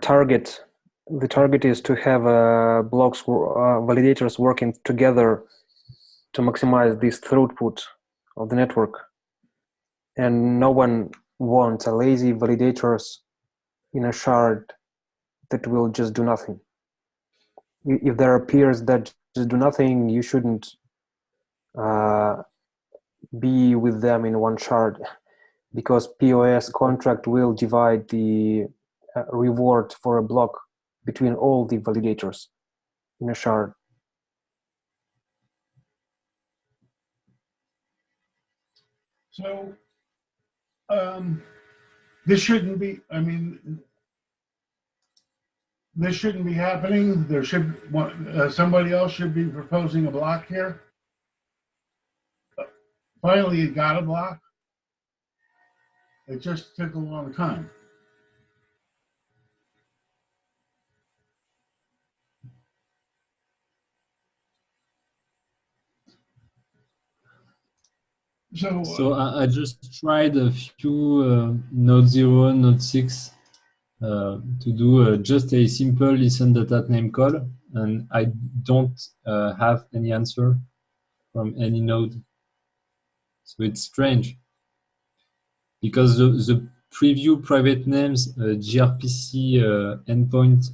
target. The target is to have blocks validators working together to maximize this throughput of the network. And no one wants a lazy validators in a shard that will just do nothing. If there are peers that just do nothing, you shouldn't be with them in one shard, because POS contract will divide the reward for a block between all the validators in a shard. So this shouldn't be, I mean, this shouldn't be happening. There should, somebody else should be proposing a block here. Finally, it got a block. It just took a long time. So I just tried a few node 0, node 6 to do just a simple listen data name call, and I don't have any answer from any node. So it's strange because the preview private names gRPC endpoint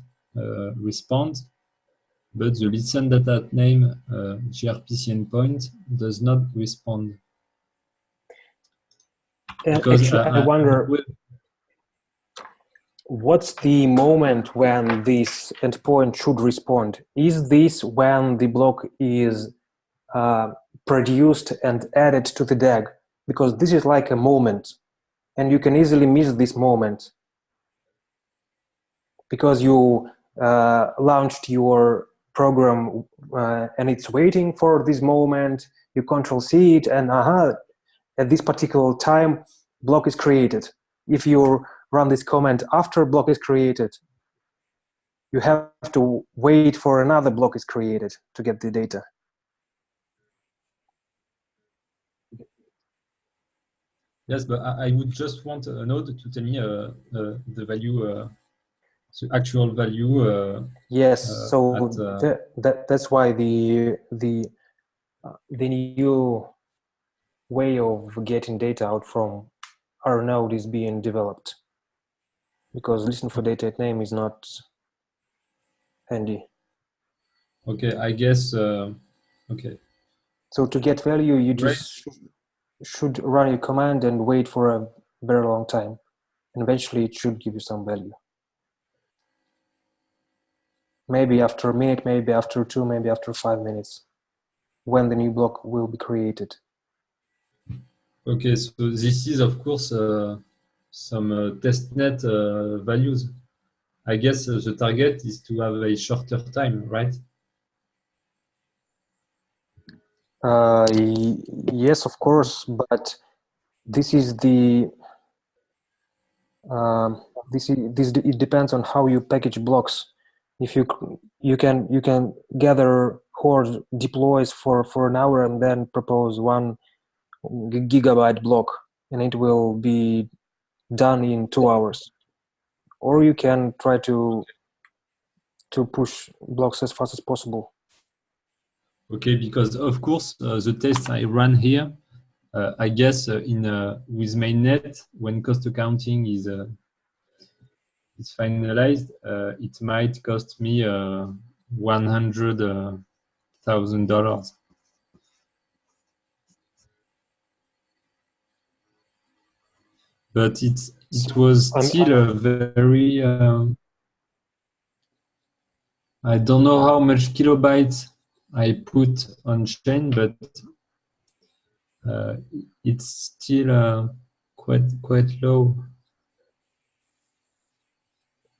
responds, but the listen data name gRPC endpoint does not respond. Because actually, I wonder what's the moment when this endpoint should respond. Is this when the block is produced and added to the DAG? Because this is like a moment, and you can easily miss this moment because you launched your program and it's waiting for this moment. You Control-C it, and at this particular time, block is created. If you run this command after block is created, you have to wait for another block is created to get the data. Yes, but I would just want a node to tell me the value, the actual value. Yes, so that's why the new way of getting data out from RNode is being developed, because listen for data at name is not handy. Okay, I guess. Okay. So to get value, you just should run your command and wait for a very long time, and eventually it should give you some value. Maybe after a minute, maybe after 2, maybe after 5 minutes, when the new block will be created. Okay, so this is of course some testnet values. I guess the target is to have a shorter time, right? Yes, of course, but this is the it depends on how you package blocks. If you can gather horde deploys for an hour and then propose 1 gigabyte block, and it will be done in 2 hours. Or you can try to push blocks as fast as possible. Okay, because of course the tests I run here, I guess in with mainnet, when cost accounting is finalized, it might cost me $100,000. but it was still a very I don't know how much kilobytes I put on chain, but it's still quite low.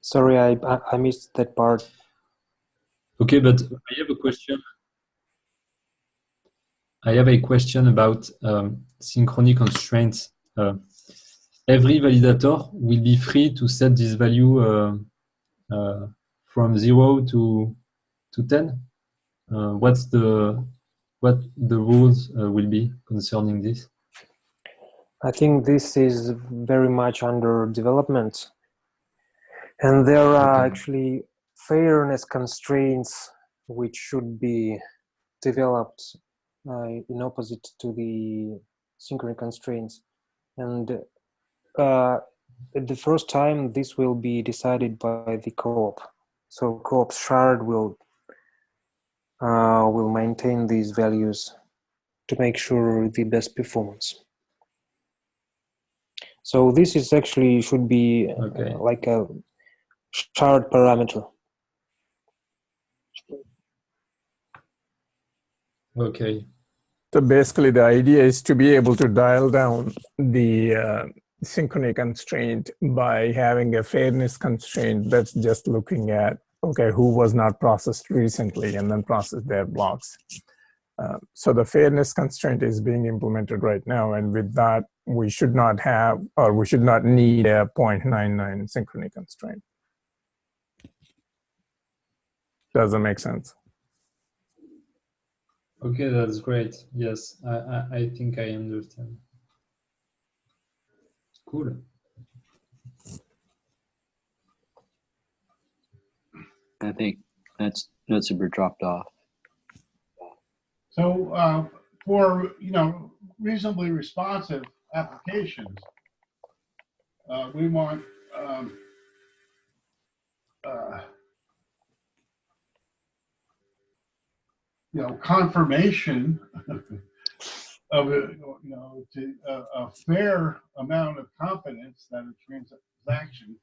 Sorry, I missed that part. Okay, but I have a question. I have a question about synchrony constraints. Every validator will be free to set this value from 0 to 10. What the rules will be concerning this? I think this is very much under development, and there are actually fairness constraints which should be developed in opposite to the synchrony constraints. And at the first time, this will be decided by the co-op. So co-op shard will maintain these values to make sure the best performance. So this is actually should be like a shard parameter. Okay. So basically the idea is to be able to dial down the synchrony constraint by having a fairness constraint that's just looking at, okay, who was not processed recently and then process their blocks. So the fairness constraint is being implemented right now, and with that, we should not have, or we should not need a 0.99 synchrony constraint. Does that make sense? Okay, that's great. Yes, I think I understand. Cool. I think that's super dropped off. So for reasonably responsive applications, we want confirmation of a fair amount of confidence that a transaction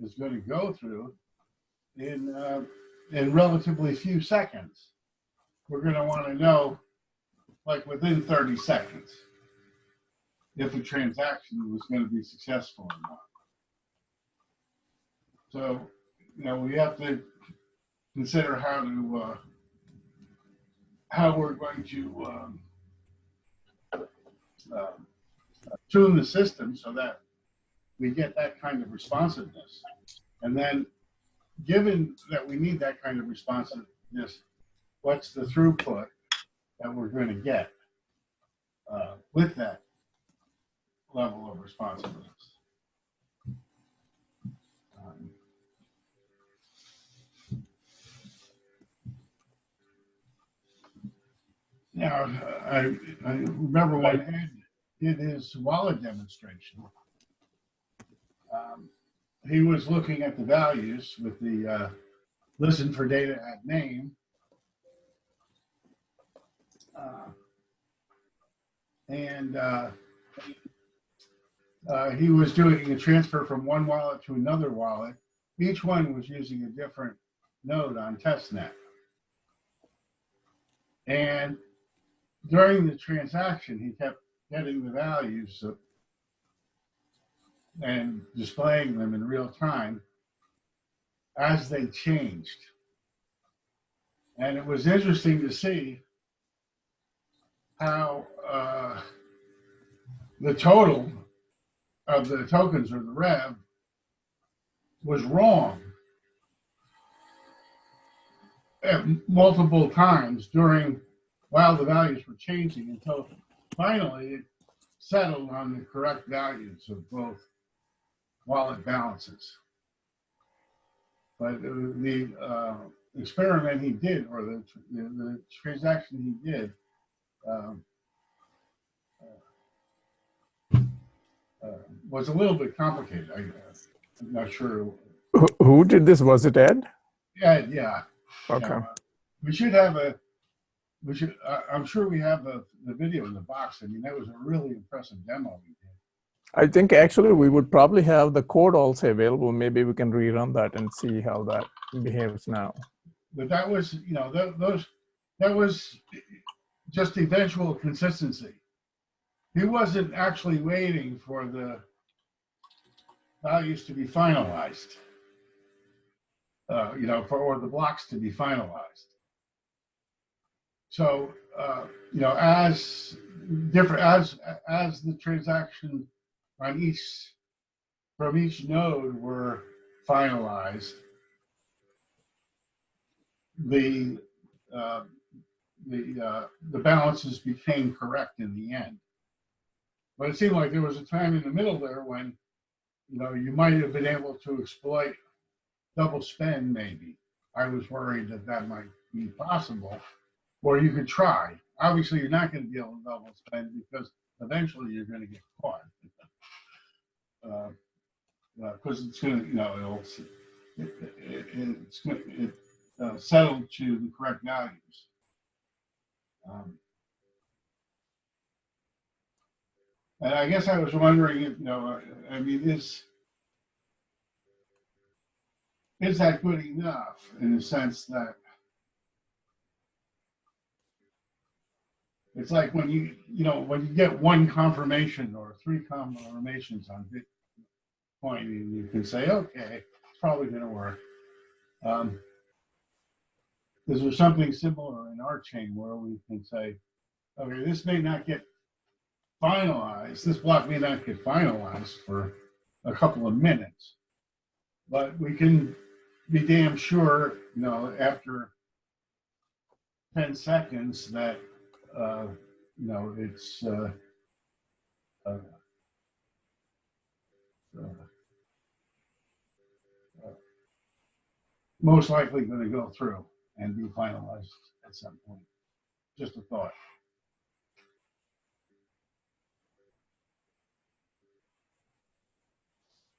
is going to go through in relatively few seconds. We're going to want to know, like within 30 seconds, if a transaction was going to be successful or not. So, we have to consider how we're going to tune the system so that we get that kind of responsiveness. And then, given that we need that kind of responsiveness, what's the throughput that we're going to get with that level of responsiveness? Now, I remember when Ed did his wallet demonstration, he was looking at the values with the listen for data at name. He was doing a transfer from one wallet to another wallet. Each one was using a different node on testnet. And during the transaction, he kept getting the values and displaying them in real time as they changed. And it was interesting to see how the total of the tokens or the rev was wrong at multiple times while the values were changing, until finally it settled on the correct values of both wallet balances. But the experiment he did, or the transaction he did, was a little bit complicated. I'm not sure. Who did this? Was it Ed? Ed, yeah. Okay. We should have I'm sure we have the video in the box. I mean, that was a really impressive demo we did. I think actually we would probably have the code also available. Maybe we can rerun that and see how that behaves now. But that was, you know, that was just eventual consistency. He wasn't actually waiting for the values to be finalized, you know, or the blocks to be finalized. So, you know, as the transaction on from each node were finalized, the balances became correct in the end. But it seemed like there was a time in the middle there when, you know, you might have been able to exploit double spend. Maybe I was worried that that might be possible, or you could try. Obviously, you're not going to be able to double spend because eventually you're going to get caught. Because it's going to, you know, it's going to settle to the correct values. And I guess I was wondering if, you know, I mean, is that good enough in the sense that it's like when you know, when you get one confirmation or three confirmations on Bitcoin, and you can say, okay, it's probably going to work. Is there something similar in our chain where we can say, okay, this may not get finalized, this block may not get finalized for a couple of minutes, but we can be damn sure, you know, after 10 seconds that, you know, it's most likely going to go through and be finalized at some point. Just a thought.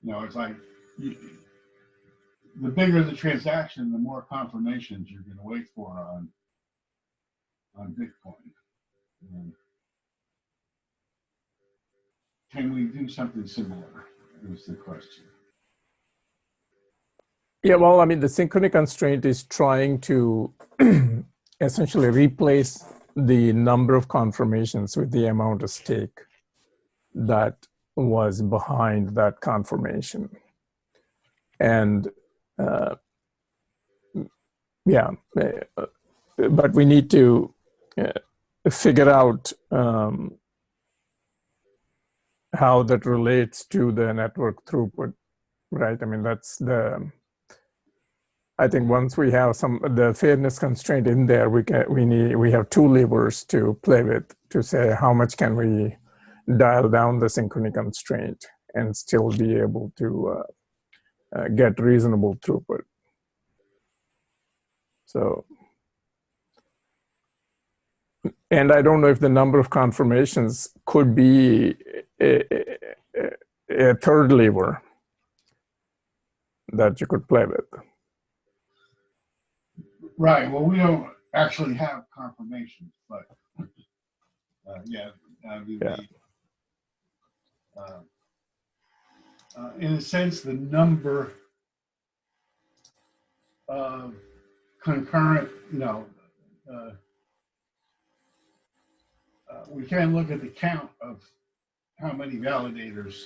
You know, it's like the bigger the transaction, the more confirmations you're going to wait for on Bitcoin. And can we do something similar? Is the question. Yeah, well, I mean, the synchrony constraint is trying to essentially replace the number of confirmations with the amount of stake that was behind that confirmation. And yeah, but we need to figure out how that relates to the network throughput, right? I mean, that's I think once we have the fairness constraint in there, we have two levers to play with to say how much can we dial down the synchrony constraint and still be able to get reasonable throughput. So, and I don't know if the number of confirmations could be a third lever that you could play with. Right. Well, we don't actually have confirmations, but yeah, in a sense, the number of concurrent, you know, we can look at the count of how many validators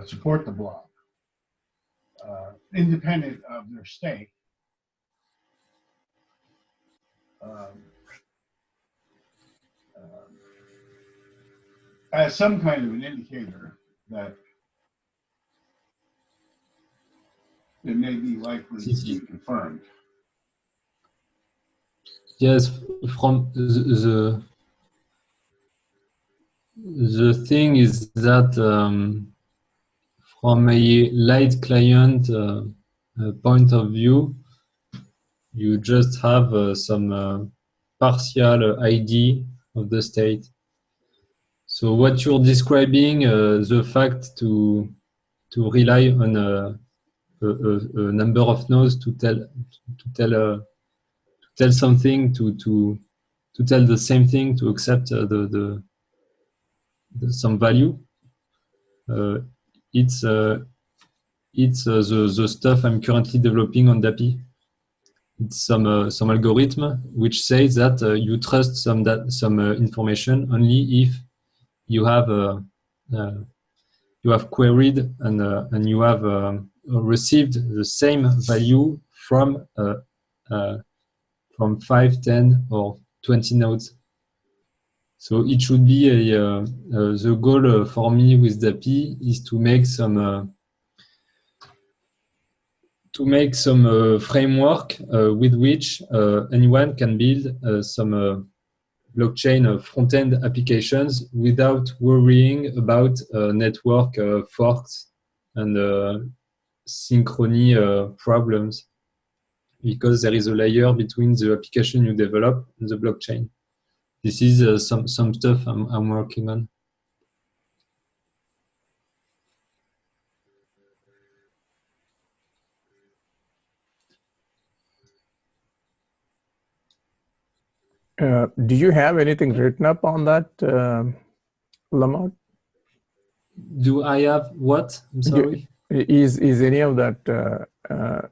support the block, independent of their stake. As some kind of an indicator that it may be likely to be confirmed. Yes, from the thing is that from a light client point of view, you just have some partial ID of the state. So what you're describing, the fact to rely on a number of nodes to tell something to to tell the same thing to accept some value. It's the stuff I'm currently developing on DAPI. It's some algorithm which says that you trust some information only if you have queried and you have received the same value from 5, 10, or 20 nodes. So it should be the goal for me with DAPI is to make some framework with which anyone can build some blockchain front-end applications without worrying about network forks and synchrony problems, because there is a layer between the application you develop and the blockchain. This is some stuff I'm working on. Do you have anything written up on that, Lamont? Do I have what? I'm sorry. Is any of that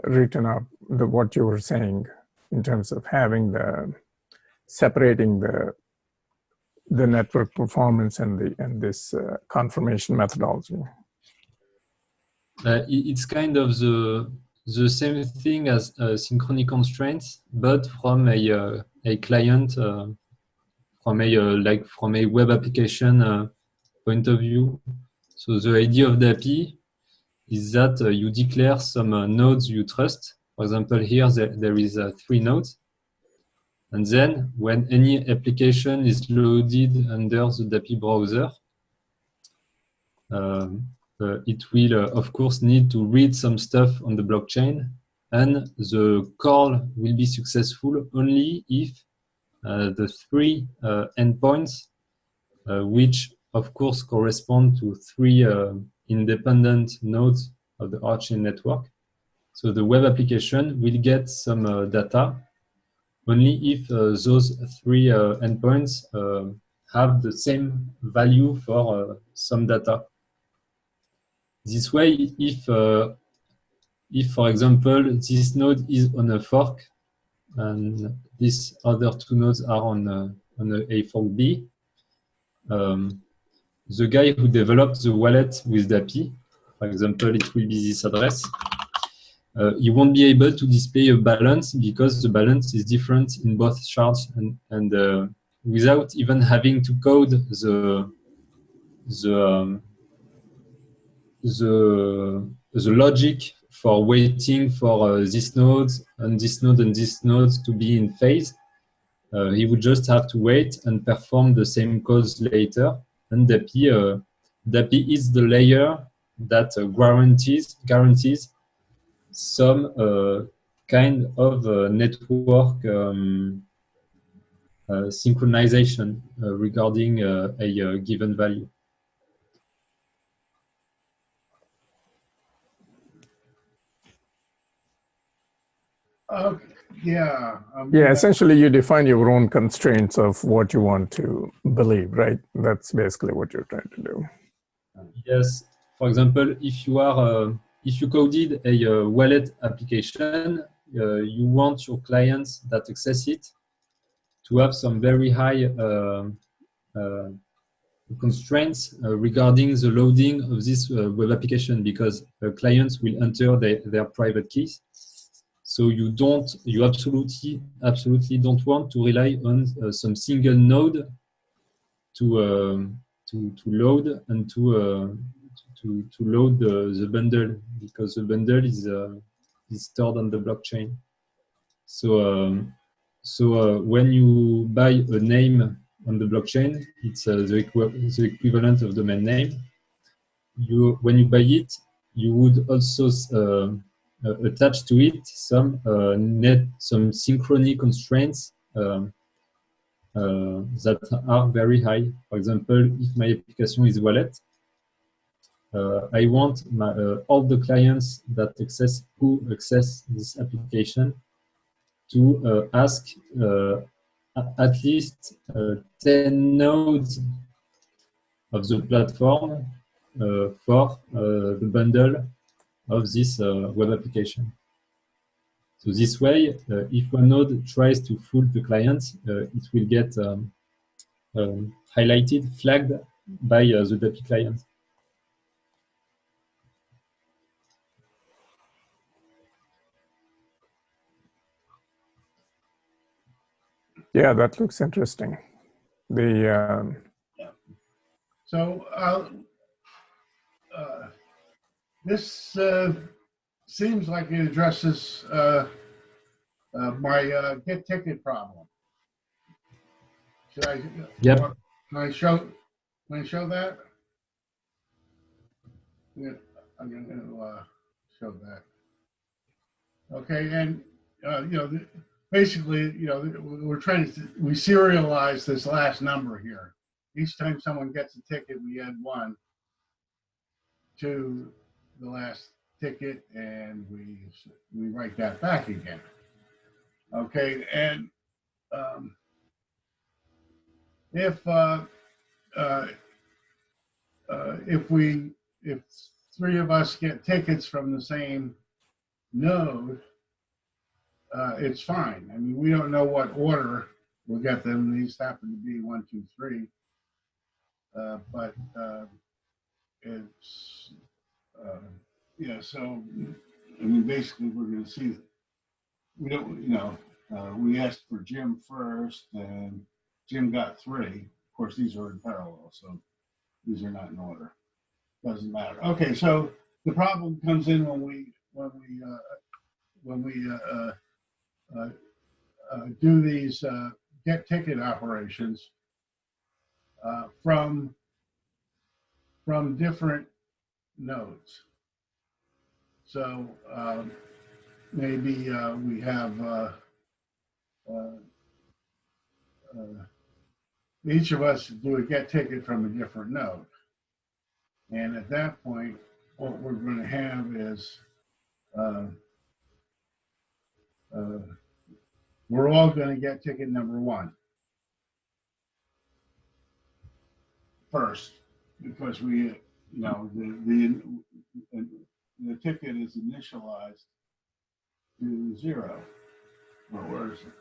written up? What you were saying in terms of having separating the network performance and this confirmation methodology. It's kind of the same thing as synchrony constraints, but from a client, from a web application point of view. So the idea of DAPI is that you declare some nodes you trust. For example, here there is 3 nodes. And then when any application is loaded under the DAPI browser, it will, of course, need to read some stuff on the blockchain. And the call will be successful only if the 3 endpoints, which, of course, correspond to 3 independent nodes of the on-chain network. So the web application will get some data only if those 3 endpoints have the same value for some data. This way, if for example, this node is on a fork and these other 2 nodes are on a fork B, the guy who developed the wallet with DAPI, for example, it will be this address, he won't be able to display a balance because the balance is different in both shards, and without even having to code the logic for waiting for this node and this node and this node to be in phase. He would just have to wait and perform the same codes later. And DAPI is the layer that guarantees some kind of network synchronization regarding a given value. Yeah. Yeah, essentially you define your own constraints of what you want to believe, right? That's basically what you're trying to do. Yes. For example, if you coded a wallet application, you want your clients that access it to have some very high constraints regarding the loading of this web application, because clients will enter their private keys. So you absolutely don't want to rely on some single node to load and to load the bundle, because the bundle is stored on the blockchain. So when you buy a name on the blockchain, it's the equivalent of domain name. When you buy it, you would also attach to it some synchrony constraints that are very high. For example, if my application is wallet, I want all the clients who access this application to ask at least 10 nodes of the platform for the bundle of this web application. So this way, if one node tries to fool the client, it will get highlighted, flagged by the DAPI client. Yeah, that looks interesting. The So this seems like it addresses my get ticket problem. Should I? Yep. Can I show? Can I show that? Yeah, I'm going to show that. Okay, and you know, basically, you know, we're trying to we serialize this last number here. Each time someone gets a ticket, we add 1 to the last ticket, and we write that back again. Okay, and if 3 of us get tickets from the same node, it's fine. I mean, we don't know what order we'll get them. These happen to be 1, 2, 3, but it's yeah. So I mean, basically, we're going to see. We don't, you know, we asked for Jim first, and Jim got 3. Of course, these are in parallel, so these are not in order. Doesn't matter. Okay, so the problem comes in when we do these get ticket operations from different nodes. So maybe we have each of us do a get ticket from a different node. And at that point, what we're going to have is we're all going to get ticket number 1 first, because we, you know, the ticket is initialized to 0. Or where is it?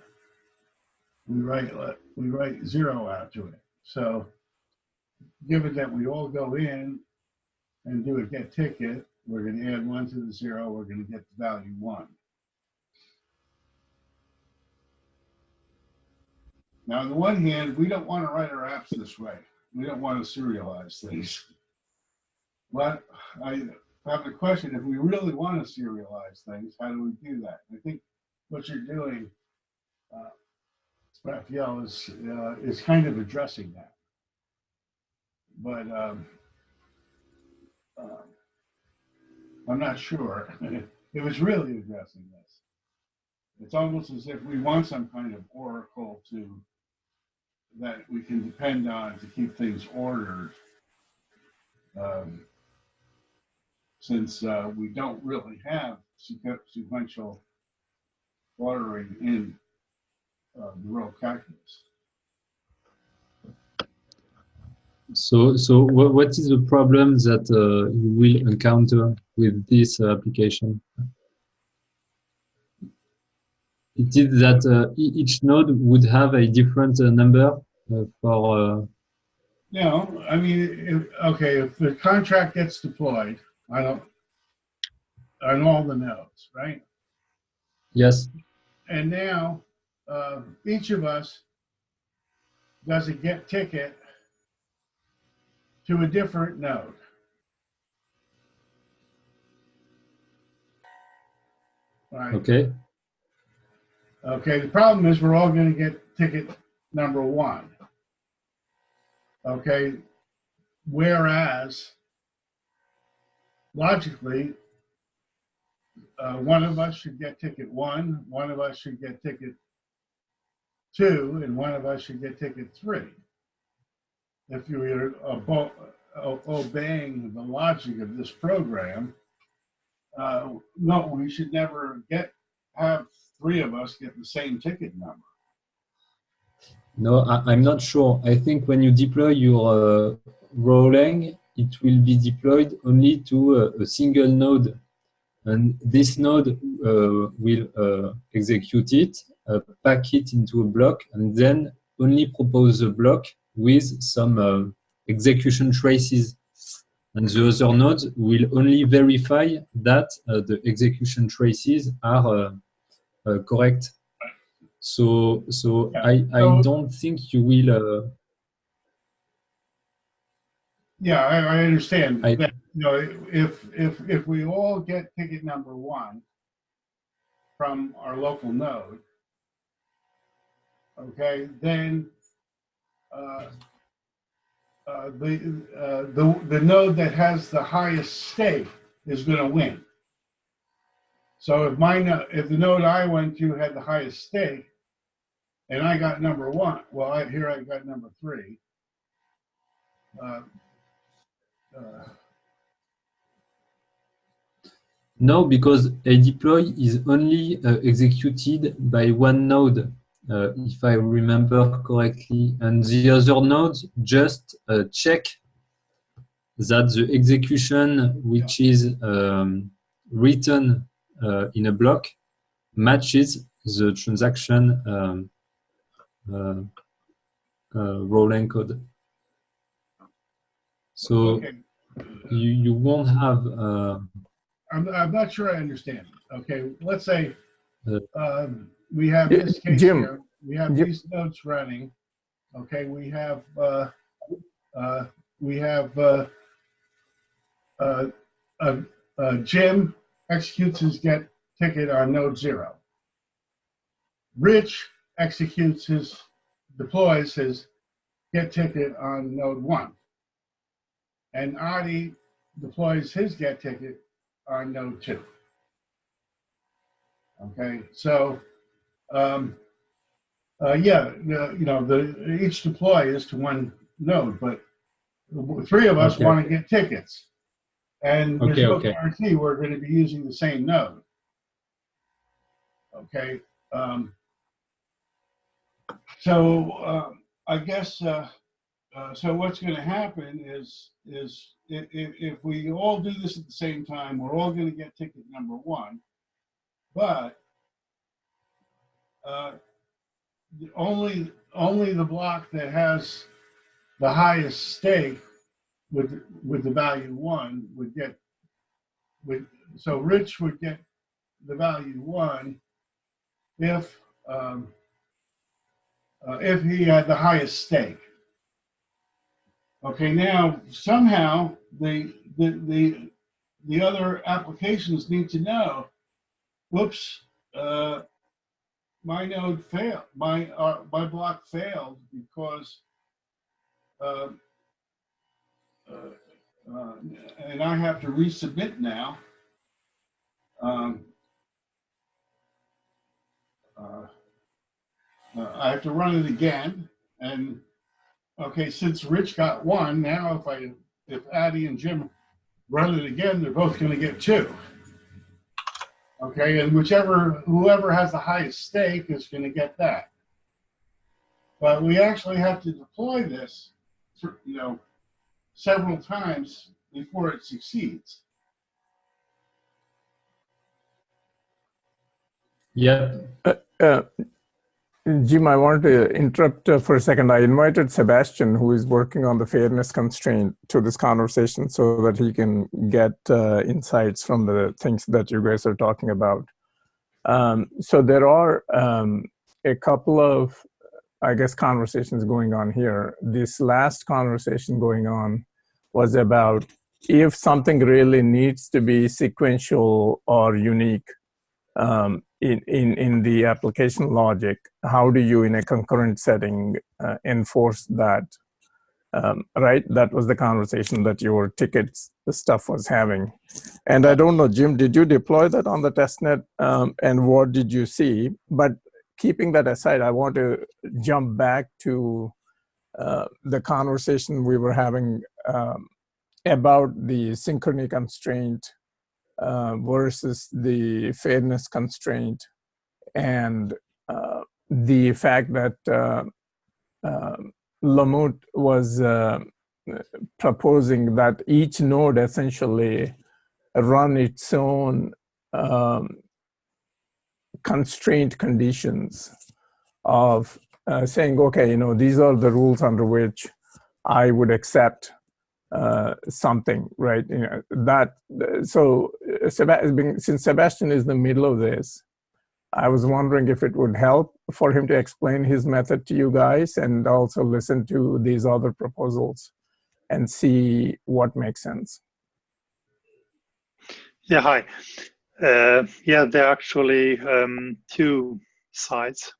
We write 0 out to it. So given that we all go in and do a get ticket, we're going to add 1 to the 0. We're going to get the value 1. Now, on the one hand, we don't want to write our apps this way. We don't want to serialize things. But I have a question: if we really want to serialize things, how do we do that? I think what you're doing, Raphael, is kind of addressing that. But I'm not sure it was really addressing this. It's almost as if we want some kind of oracle that we can depend on to keep things ordered, since we don't really have sequential ordering in the real calculus. So what is the problem that you will encounter with this application? It is that each node would have a different number for. No, I mean, if the contract gets deployed on all the nodes, right? Yes. And now each of us does a get ticket to a different node. Right. Okay. Okay, the problem is we're all going to get ticket number 1. Okay, whereas logically, one of us should get ticket 1, one of us should get ticket 2, and one of us should get ticket 3. If you were obeying the logic of this program, no, we should never have 3 of us get the same ticket number. No, I'm not sure. I think when you deploy your Rolang, it will be deployed only to a single node. And this node will execute it, pack it into a block, and then only propose a block with some execution traces. And the other nodes will only verify that the execution traces are correct. So Yeah. I don't think you will. Yeah, I understand I that. You know, if we all get ticket number one from our local node, okay, then uh, the node that has the highest stake is going to win. So if the node I went to had the highest stake, and I got number one, well, here I got number three. No, because a deploy is only executed by one node, if I remember correctly, and the other nodes just check that the execution which is written in a block matches the transaction Roland code. So Okay. you won't have. I'm not sure I understand. Okay, let's say Uh, we have this case Jim, here. We have Jim. these nodes running. Okay, we have Jim executes his get ticket on node 0. Rich deploys his get ticket on node 1. And Adi deploys his get ticket on node 2. Okay, so yeah, each deploy is to one node, but 3 of us want to get tickets, and there's no guarantee we're going to be using the same node. Okay, so I guess so. What's going to happen is if we all do this at the same time, we're all going to get ticket number 1, but only the block that has the highest stake with the value 1 would get so Rich would get the value 1 if he had the highest stake. Okay, now somehow the other applications need to know, whoops, my node failed, my block failed because and I have to resubmit now. I have to run it again, and okay, since Rich got 1, now if Addie and Jim run it again, they're both going to get 2. Okay, and whoever has the highest stake is going to get that. But we actually have to deploy this, several times before it succeeds. Yeah. Jim, I wanted to interrupt for a second. I invited Sebastian, who is working on the fairness constraint, to this conversation so that he can get insights from the things that you guys are talking about. So there are a couple of, I guess, conversations going on here. This last conversation going on was about if something really needs to be sequential or unique in the application logic, how do you, in a concurrent setting, enforce that? Right? That was the conversation that your tickets stuff was having. And I don't know, Jim, did you deploy that on the testnet? And what did you see? But keeping that aside, I want to jump back to the conversation we were having about the synchrony constraint versus the fairness constraint, and the fact that Lamut was proposing that each node essentially run its own constraint conditions of saying, okay, these are the rules under which I would accept something, right? So since Sebastian is the middle of this, I was wondering if it would help for him to explain his method to you guys and also listen to these other proposals and see what makes sense. Yeah, hi. Yeah, there are actually two sides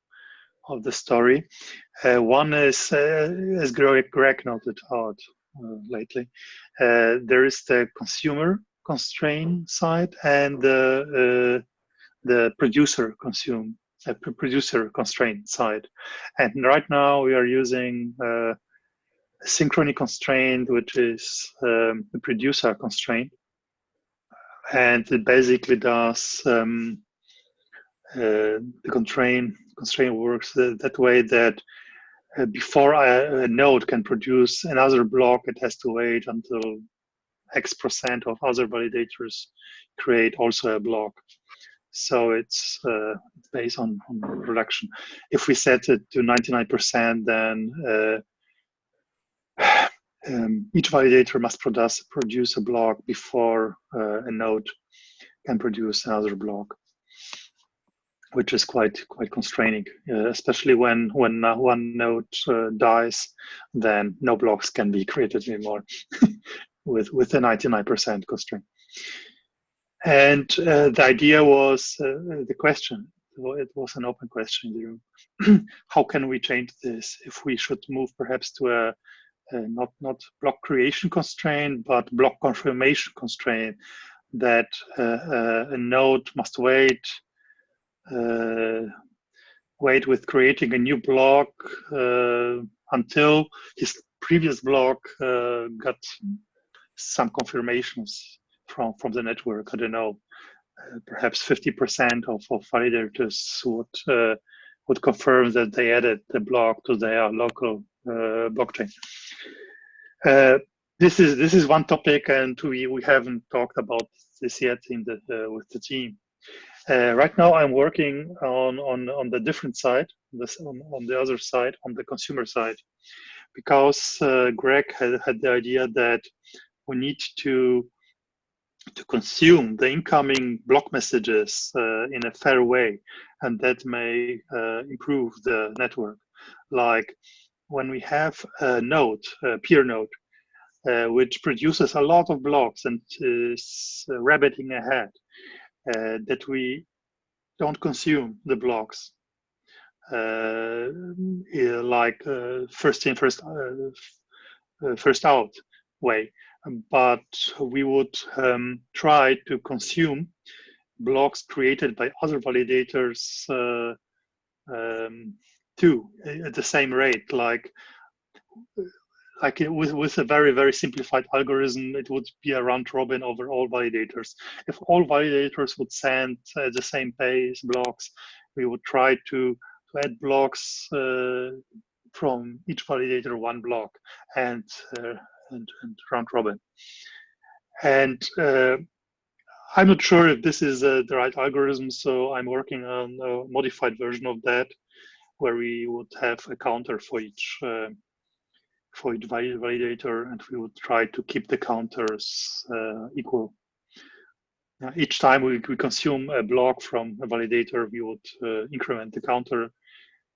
of the story. One is, as Greg noted out lately, there is the consumer constraint side and the producer constraint side. And right now we are using a synchrony constraint, which is the producer constraint. And it basically does the constraint works that way that before a node can produce another block, it has to wait until X% of other validators create also a block. So it's based on production. If we set it to 99%, then each validator must produce a block before a node can produce another block, which is quite constraining, especially when one node dies, then no blocks can be created anymore with a 99% constraint. And the idea was the question. It was an open question in the room. How can we change this? If we should move perhaps to a not block creation constraint, but block confirmation constraint, that a node must wait with creating a new block until his previous block got some confirmations from the network. I don't know, perhaps 50% of validators would confirm that they added the block to their local blockchain. This is one topic, and we haven't talked about this yet with the team. Right now, I'm working on the different side, on the other side, on the consumer side, because Greg had the idea that we need to consume the incoming block messages in a fair way, and that may improve the network. Like when we have a node, a peer node, which produces a lot of blocks and is rabbiting ahead, that we don't consume the blocks like first in, first out way, but we would try to consume blocks created by other validators too at the same rate, like with a very simplified algorithm, it would be a round robin over all validators. If all validators would send at the same pace blocks, we would try to add blocks from each validator one block and round robin. And I'm not sure if this is the right algorithm, so I'm working on a modified version of that, where we would have a counter for each validator, and we would try to keep the counters equal. Each time we consume a block from a validator, we would increment the counter,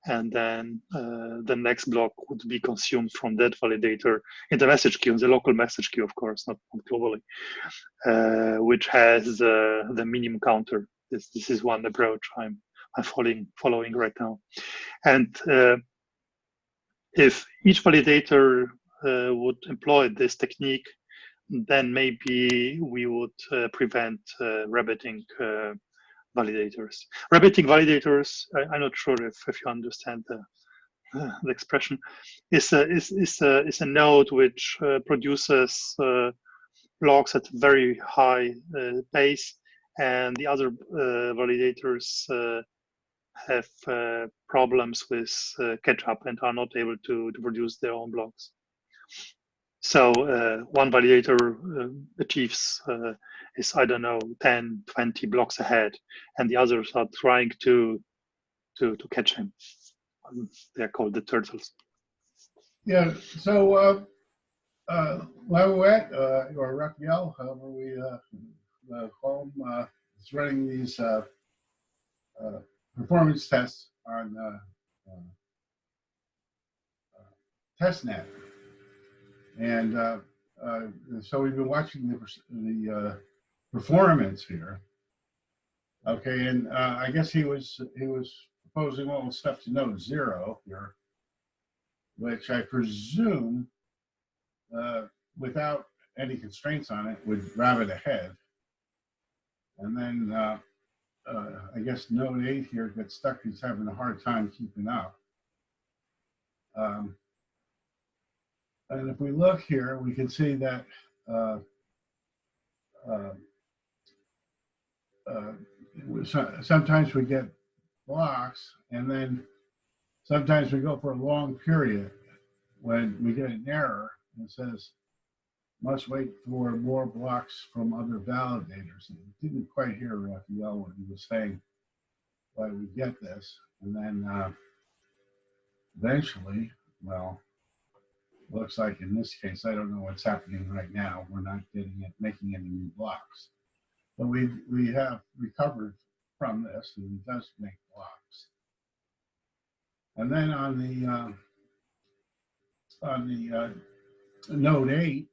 and then the next block would be consumed from that validator in the message queue, in the local message queue, of course, not globally, which has the minimum counter. This is one approach I'm following right now. And if each validator would employ this technique, then maybe we would prevent rabbiting validators. Rabbiting validators, I'm not sure if you understand the expression, is a node which produces blocks at very high pace, and the other validators have problems with catch-up and are not able to produce their own blocks. So one validator achieves is, I don't know, 10, 20 blocks ahead, and the others are trying to catch him. They're called the turtles. Yeah. So Laouette or Raphael, however we call him, is running these performance tests on testnet, and so we've been watching the performance here. Okay, and I guess he was proposing all the stuff to node 0 here, which I presume, without any constraints on it, would rabbit ahead. And then I guess node 8 here gets stuck. He's having a hard time keeping up. And if we look here, we can see that sometimes we get blocks, and then sometimes we go for a long period when we get an error and it says must wait for more blocks from other validators. And we didn't quite hear Raphael when he was saying why we get this. And then eventually, well, looks like in this case, I don't know what's happening right now. We're not making any new blocks. But we have recovered from this, and it does make blocks. And then on the node 8,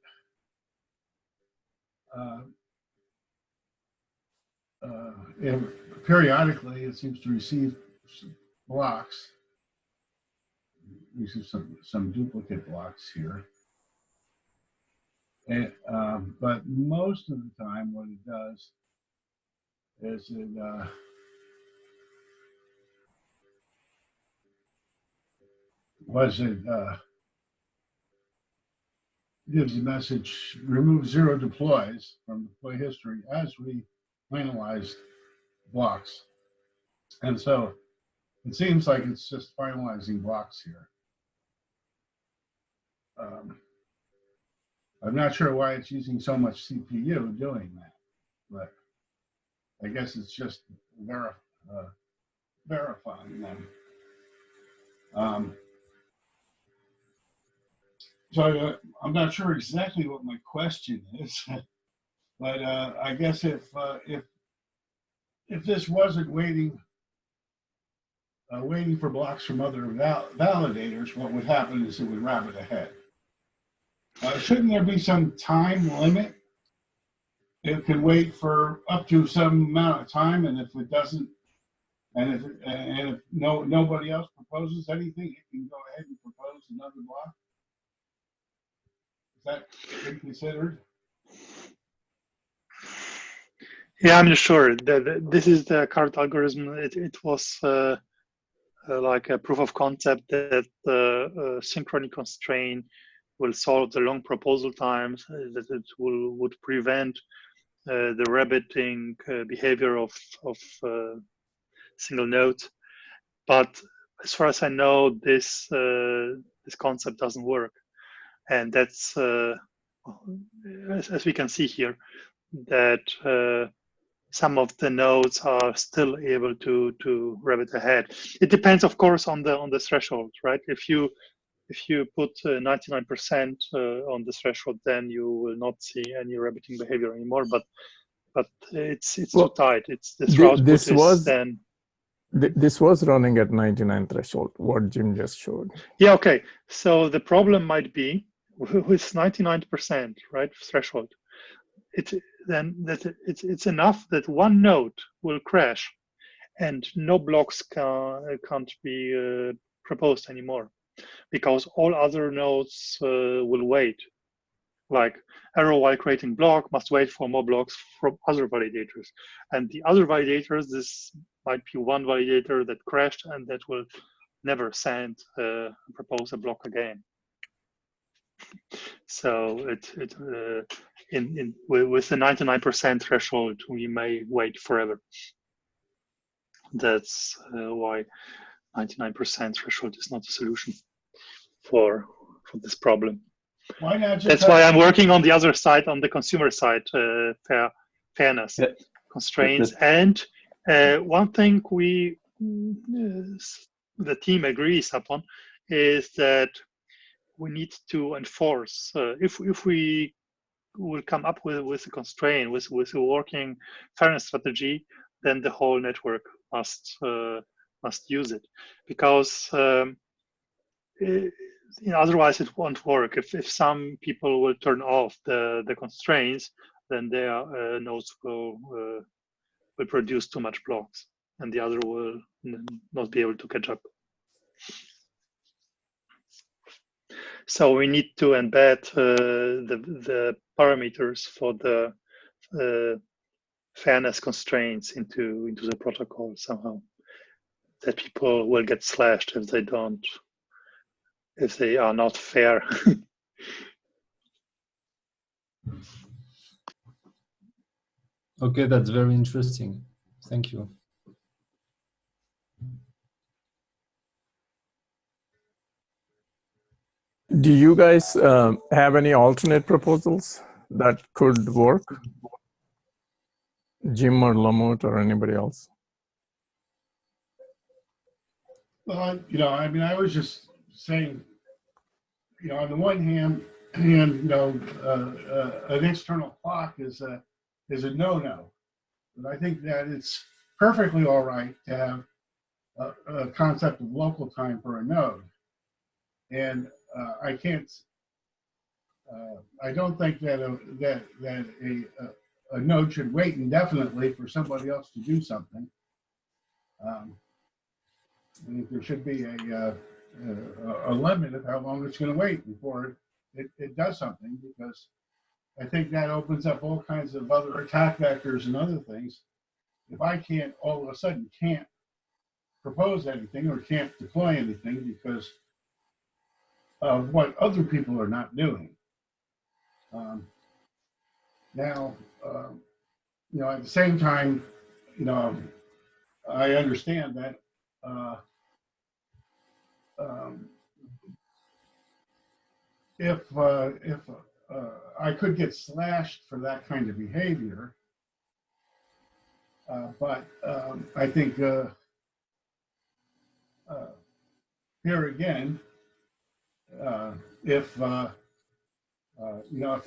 periodically it seems to receive blocks. Receive some duplicate blocks here. And, but most of the time, what it does is it gives the message, remove 0 deploys from deploy history as we finalize blocks. And so it seems like it's just finalizing blocks here. I'm not sure why it's using so much CPU doing that, but I guess it's just verifying them. So I'm not sure exactly what my question is, but I guess if this wasn't waiting for blocks from other validators, what would happen is it would rabbit ahead. Shouldn't there be some time limit? It can wait for up to some amount of time, and if it doesn't, and if nobody else proposes anything, it can go ahead and propose another block. Is that been considered? Yeah, I'm not sure. This is the current algorithm. It was like a proof of concept that synchrony constraint will solve the long proposal times, that it would prevent the rabbiting behavior of single nodes. But as far as I know, this concept doesn't work, and that's as we can see here, that some of the nodes are still able to rabbit ahead. It depends, of course, on the threshold, right? If you put 99% on the threshold, then you will not see any rabbiting behavior anymore. But it's too tight. It's the throughput is then. This was running at 99 threshold. What Jim just showed. Yeah. Okay. So the problem might be with 99%, right, threshold. It's enough that one node will crash, and no blocks can't be proposed anymore, because all other nodes will wait. Like arrow while creating block must wait for more blocks from other validators, and the other validators, this might be one validator that crashed and that will never send propose a block again. So with the 99% threshold, we may wait forever. That's why 99% threshold is not a solution for this problem. Why not just That's why I'm working on the other side, on the consumer side, fairness constraints. And one thing the team agrees upon is that we need to enforce. If we will come up with a constraint, with a working fairness strategy, then the whole network must use it, because otherwise it won't work. If some people will turn off the constraints, then their nodes will produce too much blocks, and the other will not be able to catch up. So we need to embed the parameters for the fairness constraints into the protocol somehow, that people will get slashed if they are not fair. Okay, that's very interesting. Thank you. Do you guys have any alternate proposals that could work? Jim or Lamont or anybody else? Well, I mean, I was just saying, on the one hand, an external clock is a no-no. But I think that it's perfectly all right to have a concept of local time for a node. And I don't think that a node should wait indefinitely for somebody else to do something. I think there should be a limit of how long it's going to wait before it does something, because I think that opens up all kinds of other attack vectors and other things. If I can't all of a sudden can't propose anything or can't deploy anything because of what other people are not doing. Now, at the same time, I understand that if I could get slashed for that kind of behavior, but I think here again, if the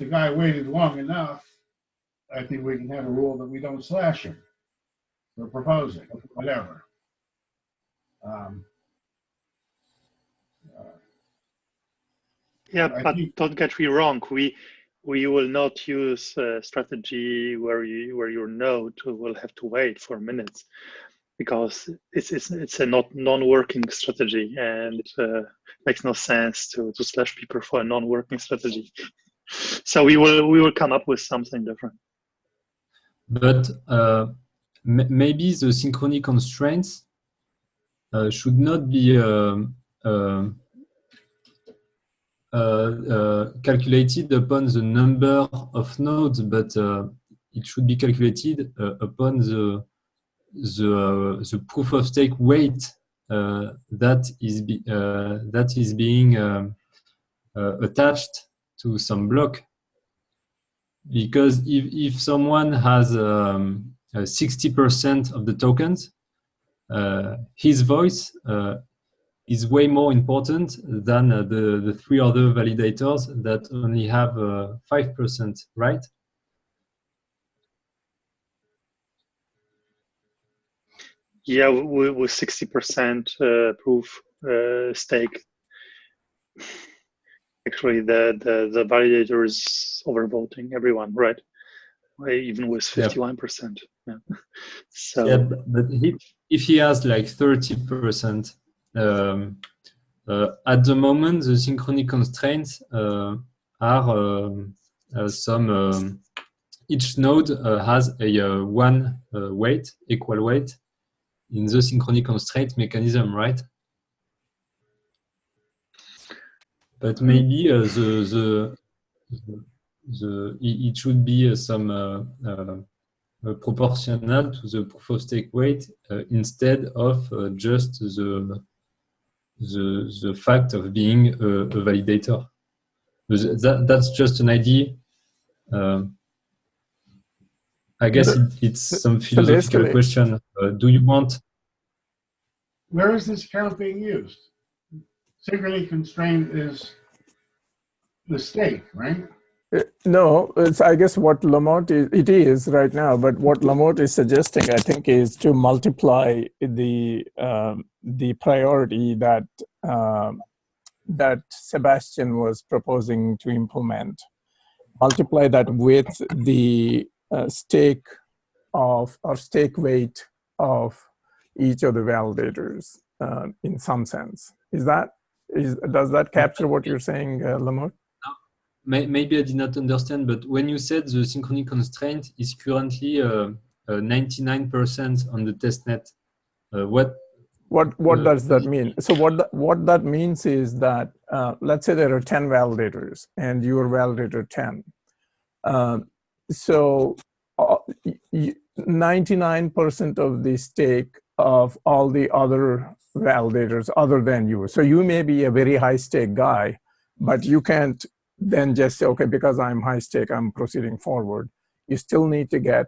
guy waited long enough, I think we can have a rule that we don't slash him for proposing, whatever. Yeah, but don't get me wrong. We will not use a strategy where your node will have to wait for minutes, because it's a non-working strategy, and makes no sense to slash people for a non-working strategy. So we will come up with something different. But maybe the synchrony constraints should not be calculated upon the number of nodes, but it should be calculated upon the proof of stake weight that is being attached to some block. Because if someone has 60% of the tokens, his voice is way more important than the three other validators that only have 5%, right? Yeah, with 60% proof stake, actually the validator is overvoting everyone, right? Even with 51%. Yeah. So yeah, but if he has like 30%, at the moment the synchrony constraints are some each node has a one weight, equal weight in the synchrony constraint mechanism, right? But maybe it should be some proportional to the proof of stake weight instead of just the fact of being a validator. That's just an idea. I guess it's some philosophical question. Do you want? Where is this count being used? Synchrony constraint is the stake, right? No, it's, I guess what Lamont is right now, but what Lamont is suggesting, I think, is to multiply the priority that that Sebastian was proposing to implement, multiply that with the stake of or stake weight of each of the validators in some sense. Does that capture what you're saying, Lamont? Maybe I did not understand, but when you said the synchrony constraint is currently 99% on the testnet, what does that mean? So what that means is that let's say there are 10 validators and you are validator 10. So 99% of the stake of all the other validators other than you. So you may be a very high stake guy, but you can't then just say, okay, because I'm high stake, I'm proceeding forward. You still need to get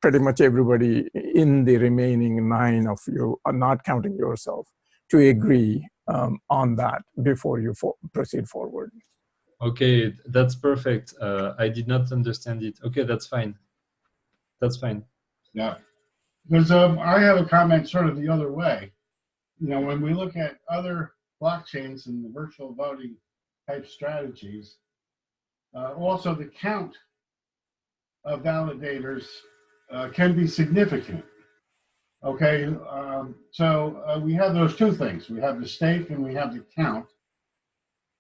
pretty much everybody in the remaining 9 of you, not counting yourself, to agree on that before you proceed forward. Okay, that's perfect. I did not understand it. Okay, that's fine. That's fine. Yeah, because I have a comment sort of the other way. You know, when we look at other blockchains and the virtual voting type strategies, also the count of validators can be significant. Okay, so we have those two things. We have the stake and we have the count.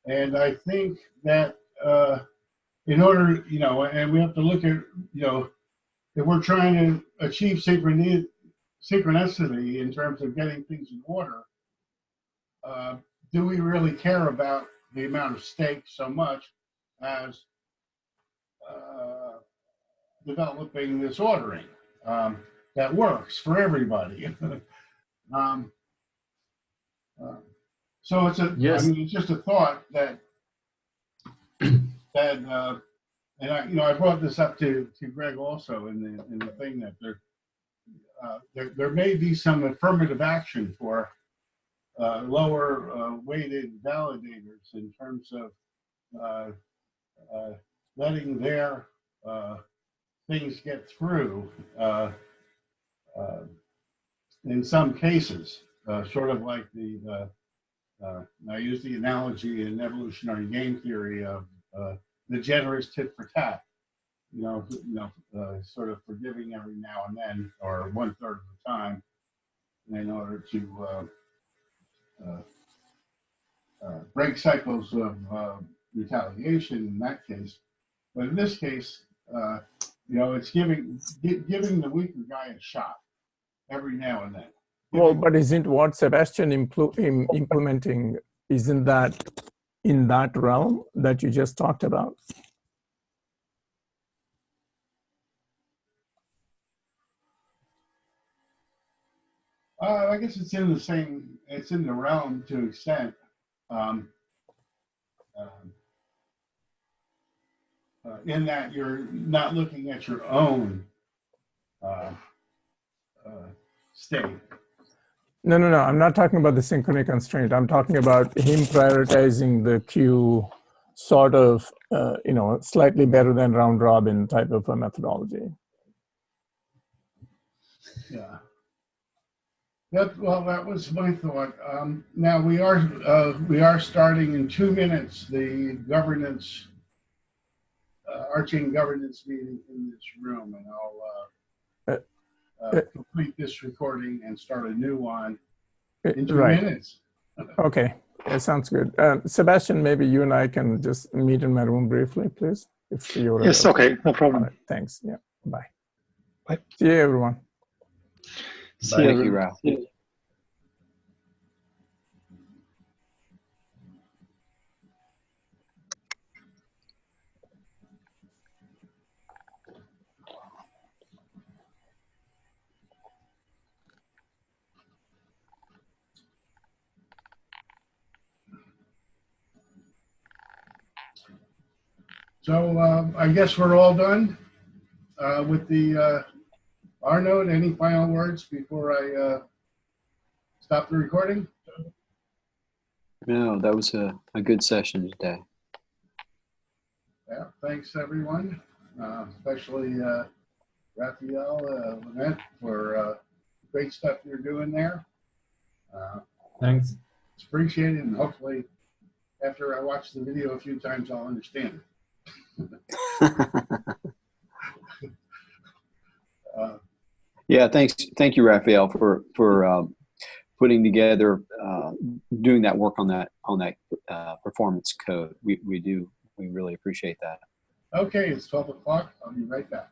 And I think that in order, you know, and we have to look at, you know, if we're trying to achieve synchronicity in terms of getting things in order, do we really care about the amount of stake so much as developing this ordering that works for everybody? So it's a, yes. I mean, it's just a thought that and I, you know, I brought this up to Greg also in the thing that there may be some affirmative action for lower weighted validators in terms of letting their things get through in some cases, sort of like I use the analogy in evolutionary game theory of the generous tit for tat. Sort of forgiving every now and then, or 1/3 of the time, in order to break cycles of retaliation in that case. But in this case, it's giving the weaker guy a shot every now and then. Well, but isn't what Sebastian implementing, isn't that in that realm that you just talked about? I guess it's in the realm to an extent. In that you're not looking at your own state. No. I'm not talking about the synchrony constraint. I'm talking about him prioritizing the queue, sort of, slightly better than round robin type of a methodology. Yeah. That was my thought. Now we are starting in 2 minutes the governance, Arching governance meeting in this room, and I'll complete this recording and start a new one in 2 minutes. Okay, that sounds good. Sebastian, maybe you and I can just meet in my room briefly, please. If you're yes, okay, no problem. Right, thanks. Yeah, bye. Bye. See you, everyone. Thank you, Ralph. So I guess we're all done with the RNode. Any final words before I stop the recording? No, that was a good session today. Yeah, thanks everyone, especially Raphael, Lynette, for great stuff you're doing there. Thanks. It's appreciated, and hopefully after I watch the video a few times, I'll understand it. Yeah, thanks. Thank you, Raphael, for putting together, doing that work on that performance code. We really appreciate that. Okay, it's 12 o'clock. I'll be right back.